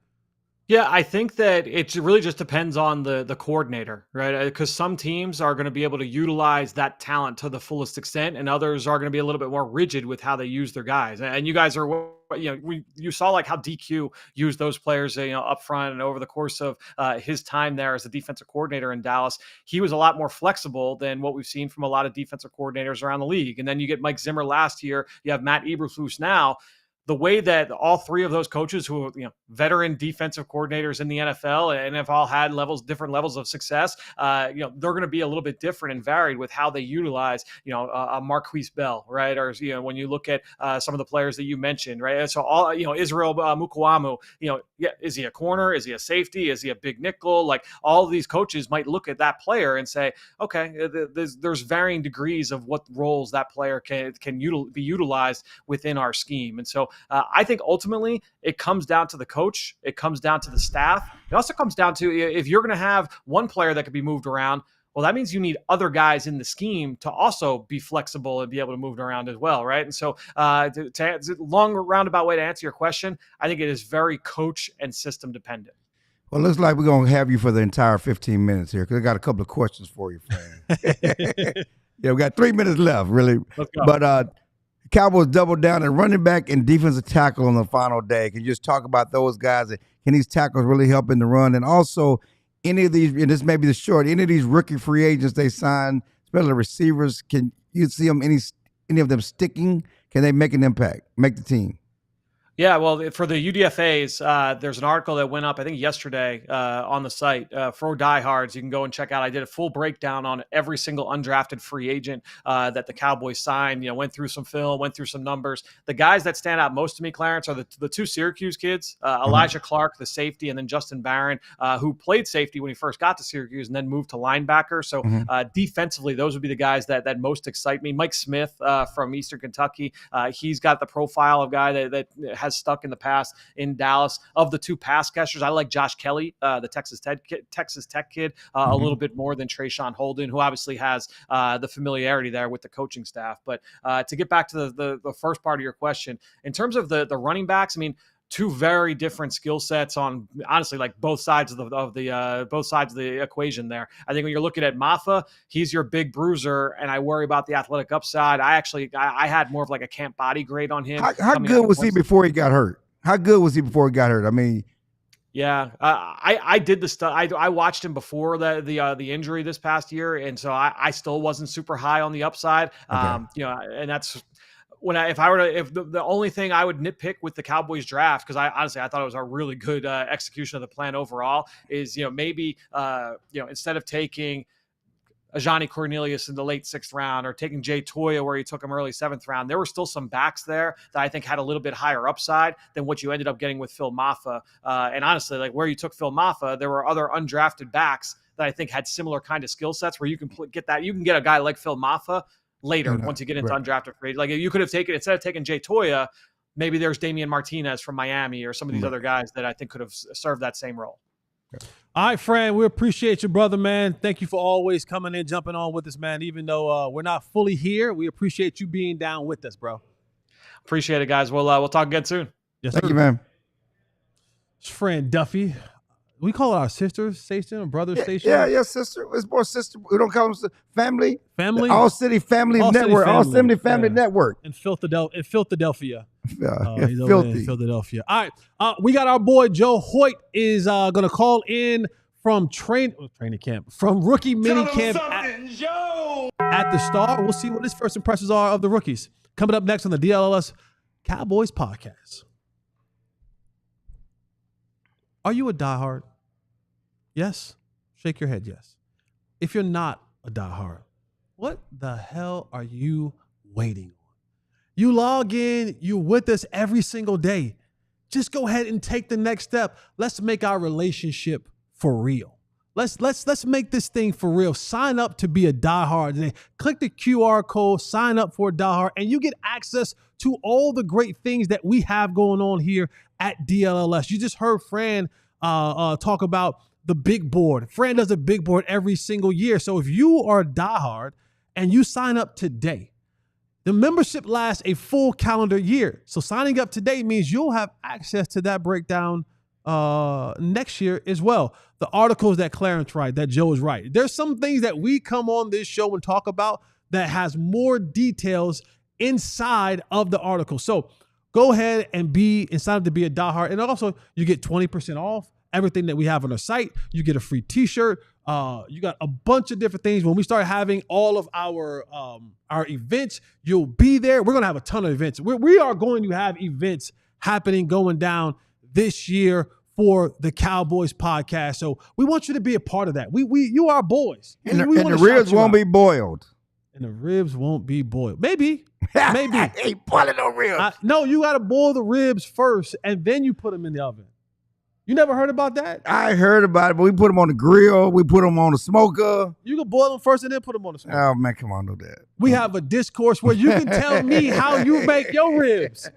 Yeah, I think that it really just depends on the coordinator, right? Because some teams are going to be able to utilize that talent to the fullest extent, and others are going to be a little bit more rigid with how they use their guys. And you guys are, you saw like how DQ used those players, up front and over the course of his time there as a defensive coordinator in Dallas. He was a lot more flexible than what we've seen from a lot of defensive coordinators around the league. And then you get Mike Zimmer last year. You have Matt Eberflus now. The way that all three of those coaches who are, veteran defensive coordinators in the NFL and have all had different levels of success, they're going to be a little bit different and varied with how they utilize, a Marquise Bell, right? Or, when you look at some of the players that you mentioned, right? And so all, Israel Mukwamu, is he a corner? Is he a safety? Is he a big nickel? Like all of these coaches might look at that player and say, okay, there's varying degrees of what roles that player can be utilized within our scheme. And so I think ultimately it comes down to the coach. It comes down to the staff. It also comes down to if you're going to have one player that could be moved around, well, that means you need other guys in the scheme to also be flexible and be able to move around as well, right? And so to long roundabout way to answer your question, I think it is very coach and system dependent. Well, it looks like we're going to have you for the entire 15 minutes here because I got a couple of questions for you, Fran. We got 3 minutes left, really. Let's go. But Cowboys doubled down at running back and defensive tackle on the final day. Can you just talk about those guys? Can these tackles really help in the run? And also, any of these, and this may be the short, any of these rookie free agents they signed, especially the receivers, can you see them, any of them sticking? Can they make an impact, make the team? Yeah, well, for the UDFAs, there's an article that went up, I think, yesterday on the site for diehards. You can go and check out. I did a full breakdown on every single undrafted free agent that the Cowboys signed. Went through some film, went through some numbers. The guys that stand out most to me, Clarence, are the two Syracuse kids, Elijah Clark, the safety, and then Justin Barron, who played safety when he first got to Syracuse and then moved to linebacker. So defensively, those would be the guys that most excite me. Mike Smith from Eastern Kentucky, he's got the profile of guy that has stuck in the past in Dallas. Of the two pass catchers, I like Josh Kelly, the Texas Tech kid, a little bit more than Trayshawn Holden, who obviously has the familiarity there with the coaching staff. But to get back to the first part of your question, in terms of the running backs, I mean, two very different skill sets on honestly like both sides of the equation there. I think when you're looking at Maffa, he's your big bruiser, and I worry about the athletic upside. I had more of like a camp body grade on him. How good was he before he got hurt? How good was he before he got hurt? I mean, yeah, I did the stuff. I watched him before the injury this past year, and so I still wasn't super high on the upside. Okay. And that's. If the only thing I would nitpick with the Cowboys draft, because I thought it was a really good execution of the plan overall, is maybe instead of taking Ajani Cornelius in the late 6th round or taking Jay Toya where you took him early 7th round, there were still some backs there that I think had a little bit higher upside than what you ended up getting with Phil Maffa. And honestly, like where you took Phil Maffa, there were other undrafted backs that I think had similar kind of skill sets where you can get that. You can get a guy like Phil Maffa later once you get into undrafted free. Like you could have taken, instead of taking Jay Toya, maybe there's Damian Martinez from Miami or some of these other guys that I think could have served that same role. All right, Fran, we appreciate you, brother, man. Thank you for always coming in, jumping on with us, man. Even though we're not fully here, we appreciate you being down with us, bro. Appreciate it, guys. We'll talk again soon. Yes, thank you, man. It's Fran Duffy. We call it our sister station or brother station. Yeah, sister. It's more sister. We don't call them family. Family. All-City Family Network. All-City Family Network. In Philadelphia. He's filthy. over in Philadelphia. All right. We got our boy Joe Hoyt is going to call in from training camp, from rookie minicamp at the Star. We'll see what his first impressions are of the rookies. Coming up next on the DLLS Cowboys podcast. Are you a diehard? Yes? Shake your head, yes. If you're not a diehard, what the hell are you waiting on? You log in, you're with us every single day. Just go ahead and take the next step. Let's make our relationship for real. Let's make this thing for real. Sign up to be a diehard today. Click the QR code, sign up for a diehard, and you get access to all the great things that we have going on here at DLLS. You just heard Fran talk about the big board. Fran does a big board every single year. So if you are a diehard and you sign up today, the membership lasts a full calendar year. So signing up today means you'll have access to that breakdown next year as well. The articles that Clarence writes, that Joe is right. There's some things that we come on this show and talk about that has more details inside of the article. So go ahead and sign up to be a diehard. And also you get 20% off everything that we have on our site. You get a free t-shirt. You got a bunch of different things. When we start having all of our events, you'll be there. We're going to have a ton of events. We are going to have events happening, going down this year for the Cowboys podcast. So we want you to be a part of that. You are boys. And the ribs won't be boiled. And the ribs won't be boiled. Maybe. I ain't boiling no ribs. No, you got to boil the ribs first, and then you put them in the oven. You never heard about that? I heard about it, but we put them on the grill. We put them on the smoker. You can boil them first and then put them on the smoker. Oh, man, come on, do that. We have a discourse where you can tell me how you make your ribs.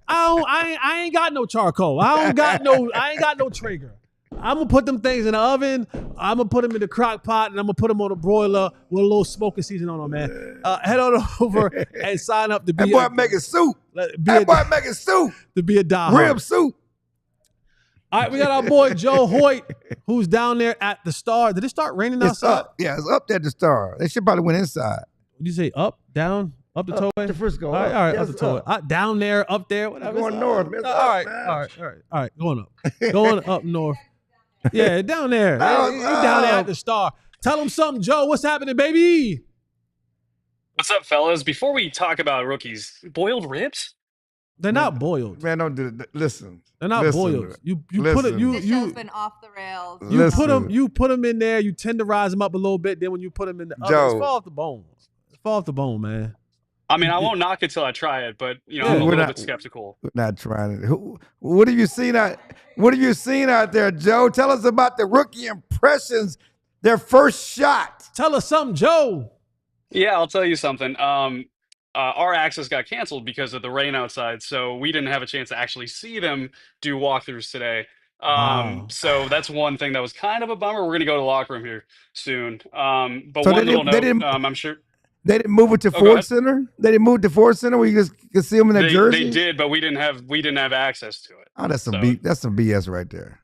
I ain't got no charcoal. I ain't got no Traeger. I'm going to put them things in the oven. I'm going to put them in the crock pot, and I'm going to put them on a broiler with a little smoking season on them, man. Head on over and sign up to be that boy making soup. To be a diehard. Rib soup. All right, we got our boy Joe Hoyt, who's down there at the Star. Did it start raining outside? Yeah, it's up there at the Star. They should probably went inside. Did you say up, down, up the tollway? The Frisco. All right, up the tollway. Down there, up there, whatever. Going north, man. All right, going up. Going up north. Yeah, down there. He's down there at the Star. Tell him something, Joe. What's happening, baby? What's up, fellas? Before we talk about rookies, boiled ribs? They're not boiled. Man, don't do that. Listen. They're not boiled. You put it. This show's been off the rails. You put them in there. You tenderize them up a little bit. Then when you put them in the oven, it's fall off the bone. It's fall off the bone, man. I mean, I won't knock it till I try it, but I'm a little bit skeptical. We're not trying it. What have you seen out there, Joe? Tell us about the rookie impressions. Their first shot. Tell us something, Joe. Yeah, I'll tell you something. Our access got canceled because of the rain outside, so we didn't have a chance to actually see them do walkthroughs today. So that's one thing that was kind of a bummer. We're going to go to the locker room here soon. But so one little note, I'm sure they didn't move it to Ford Center. They didn't move it to Ford Center where you just could see them in their jersey. They did, but we didn't have access to it. Oh, that's some BS right there.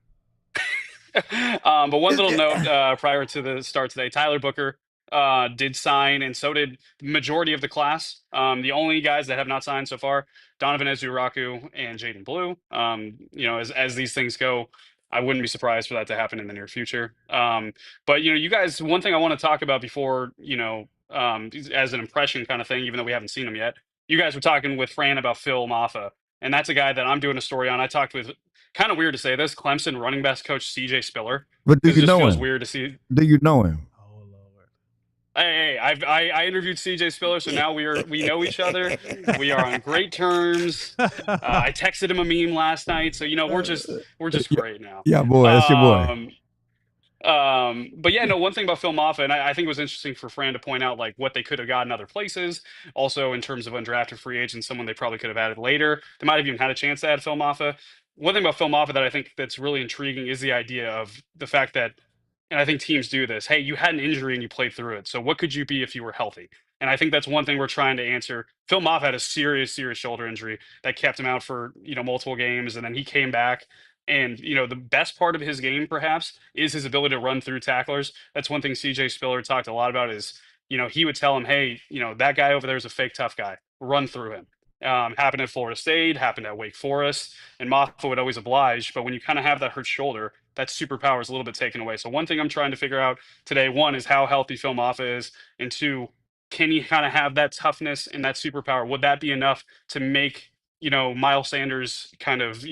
But one little note prior to the start today, Tyler Booker did sign, and so did the majority of the class. The only guys that have not signed so far, Donovan Ezuraku and Jaden Blue. As these things go, I wouldn't be surprised for that to happen in the near future. But you guys, one thing I want to talk about before, as an impression kind of thing, even though we haven't seen him yet, you guys were talking with Fran about Phil Maffa, and that's a guy that I'm doing a story on. I talked with, kind of weird to say this, Clemson running backs coach CJ Spiller. But do you know him? Feels weird to see. Do you know him? Hey, I interviewed CJ Spiller, so now we know each other. We are on great terms. I texted him a meme last night, so we're just great now. Yeah, boy, that's your boy. But yeah, no, one thing about Phil Maffa, and I think it was interesting for Fran to point out like what they could have gotten other places. Also, in terms of undrafted free agents, someone they probably could have added later. They might have even had a chance to add Phil Maffa. One thing about Phil Maffa that I think that's really intriguing is the idea of the fact that, and I think teams do this. Hey, you had an injury and you played through it. So what could you be if you were healthy? And I think that's one thing we're trying to answer. Phil Maffa had a serious shoulder injury that kept him out for multiple games, and then he came back. And the best part of his game, perhaps, is his ability to run through tacklers. That's one thing CJ Spiller talked a lot about. Is he would tell him, hey, that guy over there is a fake tough guy. Run through him. Happened at Florida State, happened at Wake Forest, and Maffa would always oblige. But when you kind of have that hurt shoulder, that superpower is a little bit taken away. So one thing I'm trying to figure out today, one, is how healthy Phil Maffa is, and two, can he kind of have that toughness and that superpower? Would that be enough to make Miles Sanders kind of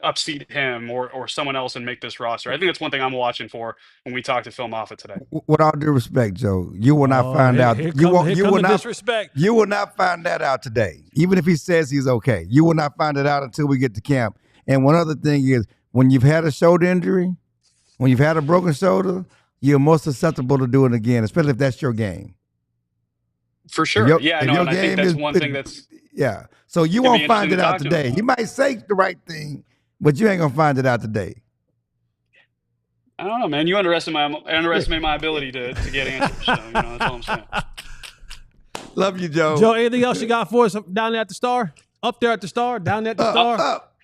upseat him or someone else and make this roster? I think that's one thing I'm watching for when we talk to Phil Maffa today. With all due respect, Joe, you will not find out. You will not disrespect. You will not find that out today. Even if he says he's okay, you will not find it out until we get to camp. And one other thing is, when you've had a shoulder injury, when you've had a broken shoulder, you're more susceptible to doing it again, especially if that's your game. For sure. I think that's one thing that's... Yeah. So you won't find it out today. You might say the right thing, but you ain't going to find it out today. I don't know, man. You underestimate my ability to get answers. So, that's all I'm saying. Love you, Joe. Joe, anything else you got for us down there at the Star? Up there at the Star? Down there at the Star? Up.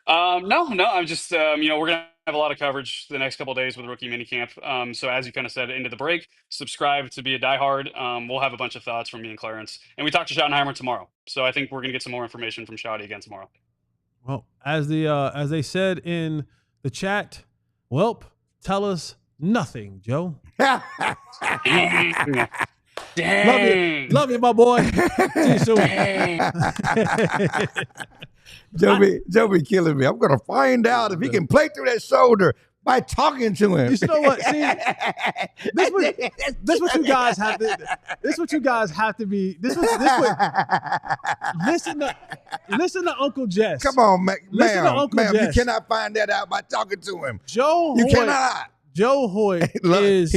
No. I'm just, we're going to have a lot of coverage the next couple of days with rookie minicamp. So as you kind of said into the break, subscribe to be a diehard. We'll have a bunch of thoughts from me and Clarence. And we talk to Schottenheimer tomorrow. So I think we're going to get some more information from Schotty again tomorrow. Well, as they said in the chat, welp, tell us nothing, Joe. Dang. Love you, my boy. See you soon. Joe be killing me. I'm gonna find out if he can play through that shoulder by talking to him. You know what? See, this what you guys have to. This what you guys have to be. Listen to Uncle Jess. Come on, ma'am. Jess. You cannot find that out by talking to him. You cannot. Joe Hoyt is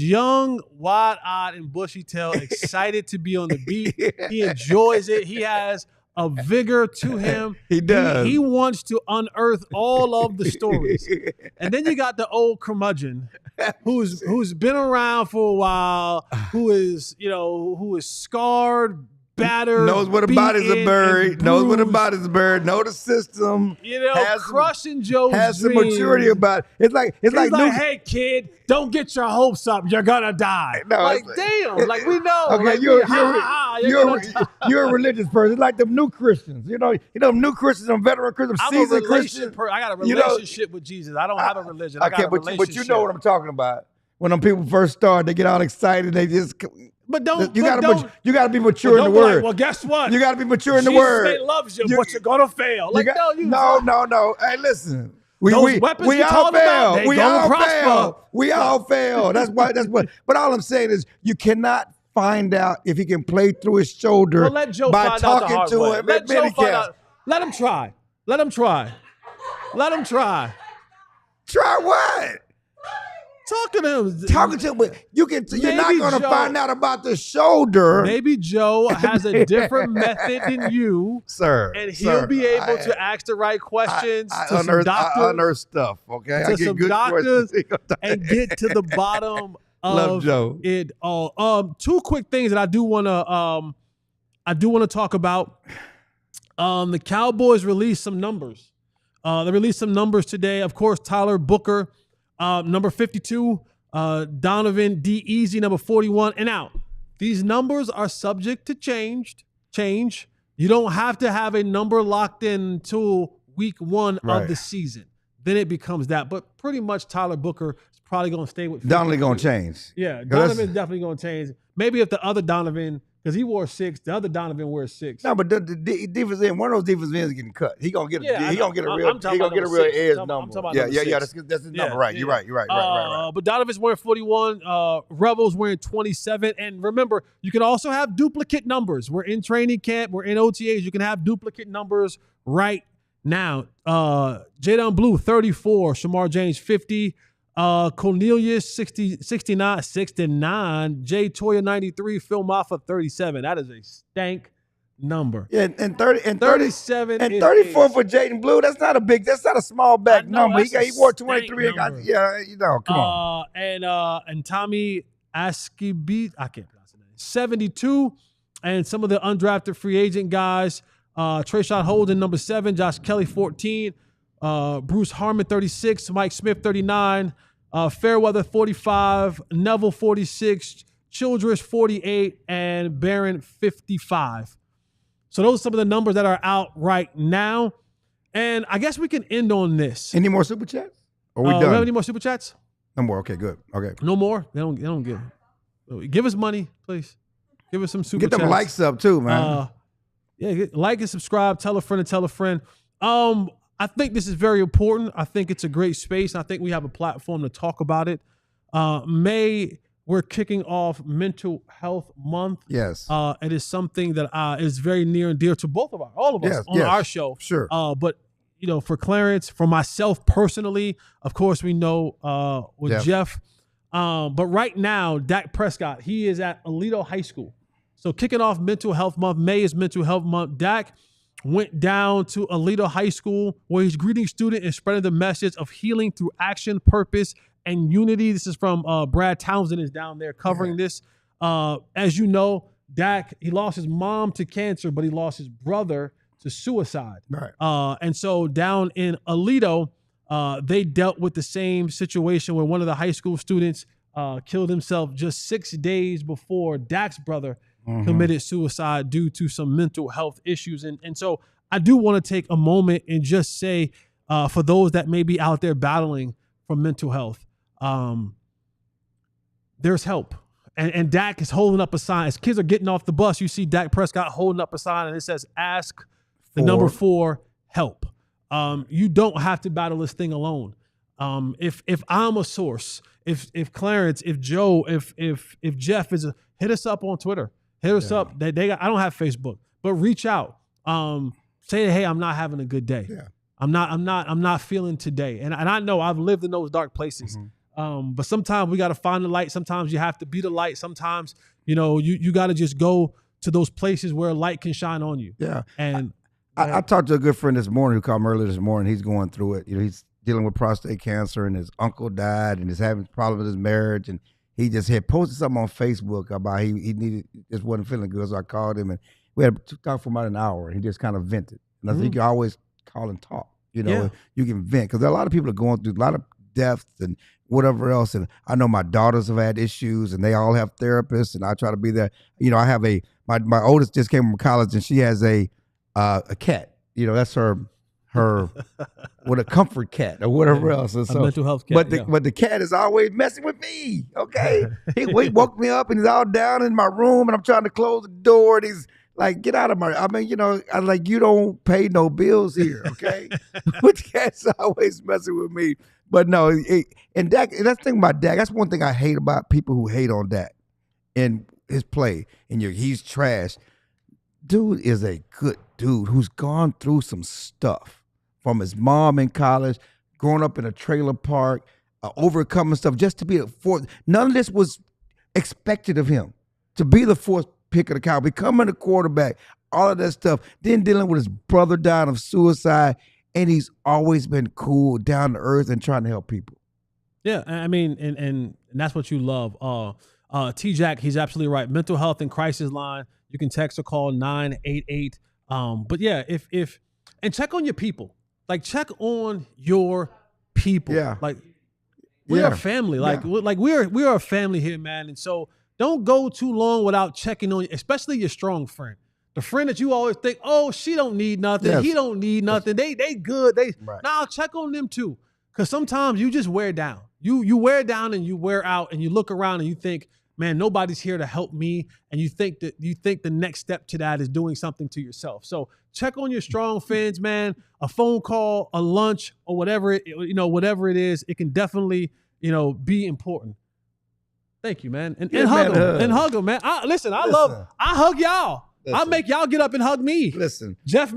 young, wide-eyed, and bushy-tailed, excited to be on the beat. He enjoys it. He has a vigor to him. He does. He wants to unearth all of the stories. And then you got the old curmudgeon who's been around for a while, who is scarred, battered, knows where the bodies are buried, knows where the bodies are buried, know the system. Crushing Joe's has some maturity about it. It's like hey kid, don't get your hopes up. You're gonna die. No, damn, we know. Okay, you're a religious person. It's like them new Christians. You know, new Christians, them veteran Christians, seasoned Christians. I got a relationship with Jesus. I don't have a religion. I got a relationship. But you know what I'm talking about. When them people first start, they get all excited. They just. But you gotta be mature in the word. Well, guess what? You gotta be mature in the word. Jesus loves you, but you're gonna fail. No. Hey, listen. We all fail. That's what. But all I'm saying is, you cannot find out if he can play through his shoulder by talking to him at minicamp. Let him try. Try what? Talking to him, but you're not going to find out about the shoulder. Maybe Joe has a different method than you, sir, and he'll be able to ask the right questions to some doctors. I unearth stuff, okay? To some doctors and get to the bottom of it all. Two quick things that I do want to talk about. The Cowboys released some numbers. They released some numbers today. Of course, Tyler Booker. Number 52, Donovan D. Easy, number 41, and out. These numbers are subject to change. You don't have to have a number locked in until week 1 of the season. Then it becomes that. But pretty much Tyler Booker is probably going to stay with 52. Donovan's going to change. Yeah, Donovan's definitely going to change. Maybe if the other Donovan, because he wore 6, the other Donovan wears 6. No, but the defense end, one of those defensive ends getting cut. He gonna get a real edge number. Yeah. That's his number, right? You're right. But Donovan's wearing 41. Rebels wearing 27. And remember, you can also have duplicate numbers. We're in training camp. We're in OTAs. You can have duplicate numbers right Now, Jadon Blue, 34. Shamar James, 50. Cornelius, 69. Jay Toya, 93. Phil Moffa, 37. That is a stank number. Yeah, and 37 and 34 for Jayden Blue. That's not a small back number. He wore 23. Yeah, come on. And Tommy Askibit, I can't pronounce the name. 72. And some of the undrafted free agent guys. Trayshawn Holden, number 7. Josh Kelly, 14. Bruce Harmon, 36. Mike Smith, 39. Fairweather, 45. Neville, 46. Childress, 48. And Barron, 55. So those are some of the numbers that are out right now. And I guess we can end on this. Any more Super Chats? Or we done? Do we have any more Super Chats? No more. Okay, good. Okay. No more? They don't give us money, please. Give us some Super Chats. Get them likes up too, man. Like and subscribe. Tell a friend and tell a friend. I think this is very important. I think it's a great space. I think we have a platform to talk about it. We're kicking off Mental Health Month. Yes. It is something that is very near and dear to all of us on our show. Sure. But for Clarence, for myself personally, of course we know with Jeff. But right now, Dak Prescott, he is at Alito High School. So kicking off Mental Health Month. May is Mental Health Month. Dak went down to Alito High School where he's greeting students and spreading the message of healing through action, purpose, and unity. This is from Brad Townsend is down there covering this. As you know, Dak, he lost his mom to cancer, but he lost his brother to suicide. Right. And so down in Alito, they dealt with the same situation where one of the high school students killed himself just 6 days before Dak's brother committed suicide due to some mental health issues. And so I do want to take a moment and just say, for those that may be out there battling for mental health, there's help. And Dak is holding up a sign. As kids are getting off the bus, you see Dak Prescott holding up a sign and it says, ask the number 4, help. You don't have to battle this thing alone. If I'm a source, if Clarence, if Joe, if Jeff hit us up on Twitter, hit us up. I don't have Facebook, but reach out. Say, hey, I'm not having a good day. Yeah. I'm not feeling today. And I know I've lived in those dark places. But sometimes we got to find the light. Sometimes you have to be the light. Sometimes, you got to just go to those places where light can shine on you. Yeah. And I talked to a good friend this morning who called me earlier this morning. He's going through it. He's dealing with prostate cancer and his uncle died and he's having problems with his marriage. And he just had posted something on Facebook about he just wasn't feeling good. So I called him and we had to talk for about an hour. And he just kind of vented. And I think you can always call and talk. You can vent because a lot of people are going through a lot of deaths and whatever else. And I know my daughters have had issues and they all have therapists and I try to be there. I have my oldest just came from college and she has a cat. That's her with a comfort cat or whatever else. And so, a mental health cat. But the cat is always messing with me. Okay. He woke me up and he's all down in my room and I'm trying to close the door and he's like, get out of my, I'm like, you don't pay no bills here, okay? But the cat's always messing with me. But no, and Dak, and that's the thing about Dak. That's one thing I hate about people who hate on Dak and his play. And he's trash. Dude is a good dude who's gone through some stuff from his mom in college, growing up in a trailer park, overcoming stuff just to be the fourth. None of this was expected of him to be the fourth pick of the Cowboys, becoming a quarterback, all of that stuff, then dealing with his brother dying of suicide, and he's always been cool, down to earth, and trying to help people. Yeah, I mean, and that's what you love. T-Jack, he's absolutely right. Mental health and crisis line. You can text or call 988. But yeah, if and check on your people. Like check on your people. Yeah. Like we're a family. Like we're a family here, man. And so don't go too long without checking on, especially your strong friend. The friend that you always think, oh, she don't need nothing. Yes. He don't need nothing. They good. Now check on them too. Because sometimes you just wear down. You wear down and you wear out and you look around and you think, man, nobody's here to help me. And you think the next step to that is doing something to yourself. So check on your strong friends, man. A phone call, a lunch, or whatever it is, it can definitely, be important. Thank you, man. And hug them. And hug them, man. I hug y'all. I'll make y'all get up and hug me. Listen. Jeff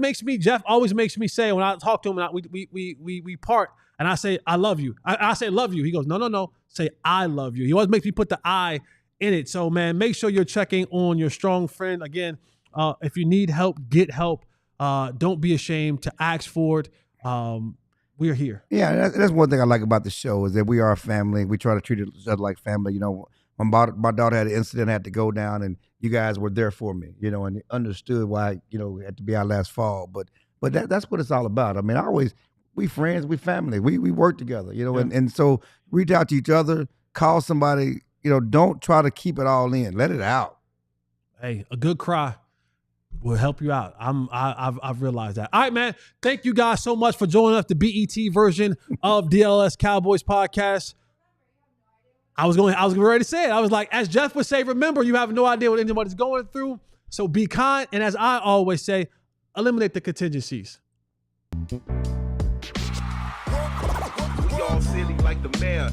always makes me say, when I talk to him, we part, and I say, I love you. I say, love you. He goes, no. Say, I love you. He always makes me put the I in it. So, man, make sure you're checking on your strong friend. Again, if you need help, get help. Don't be ashamed to ask for it. We're here. Yeah, that's one thing I like about the show is that we are a family. We try to treat each other like family. You know, when my daughter had an incident, had to go down, and you guys were there for me, you know, and understood why, you know, it had to be our last fall. But that's what it's all about. I mean, we friends, we family. We work together, you know, and so reach out to each other, call somebody, you know, don't try to keep it all in. Let it out. Hey, a good cry will help you out. I've realized that. All right, man. Thank you guys so much for joining us, the BET version of DLLS Cowboys podcast. I was ready to say it. I was like, as Jeff would say, remember, you have no idea what anybody's going through. So be kind. And as I always say, eliminate the contingencies. We all silly like the mayor.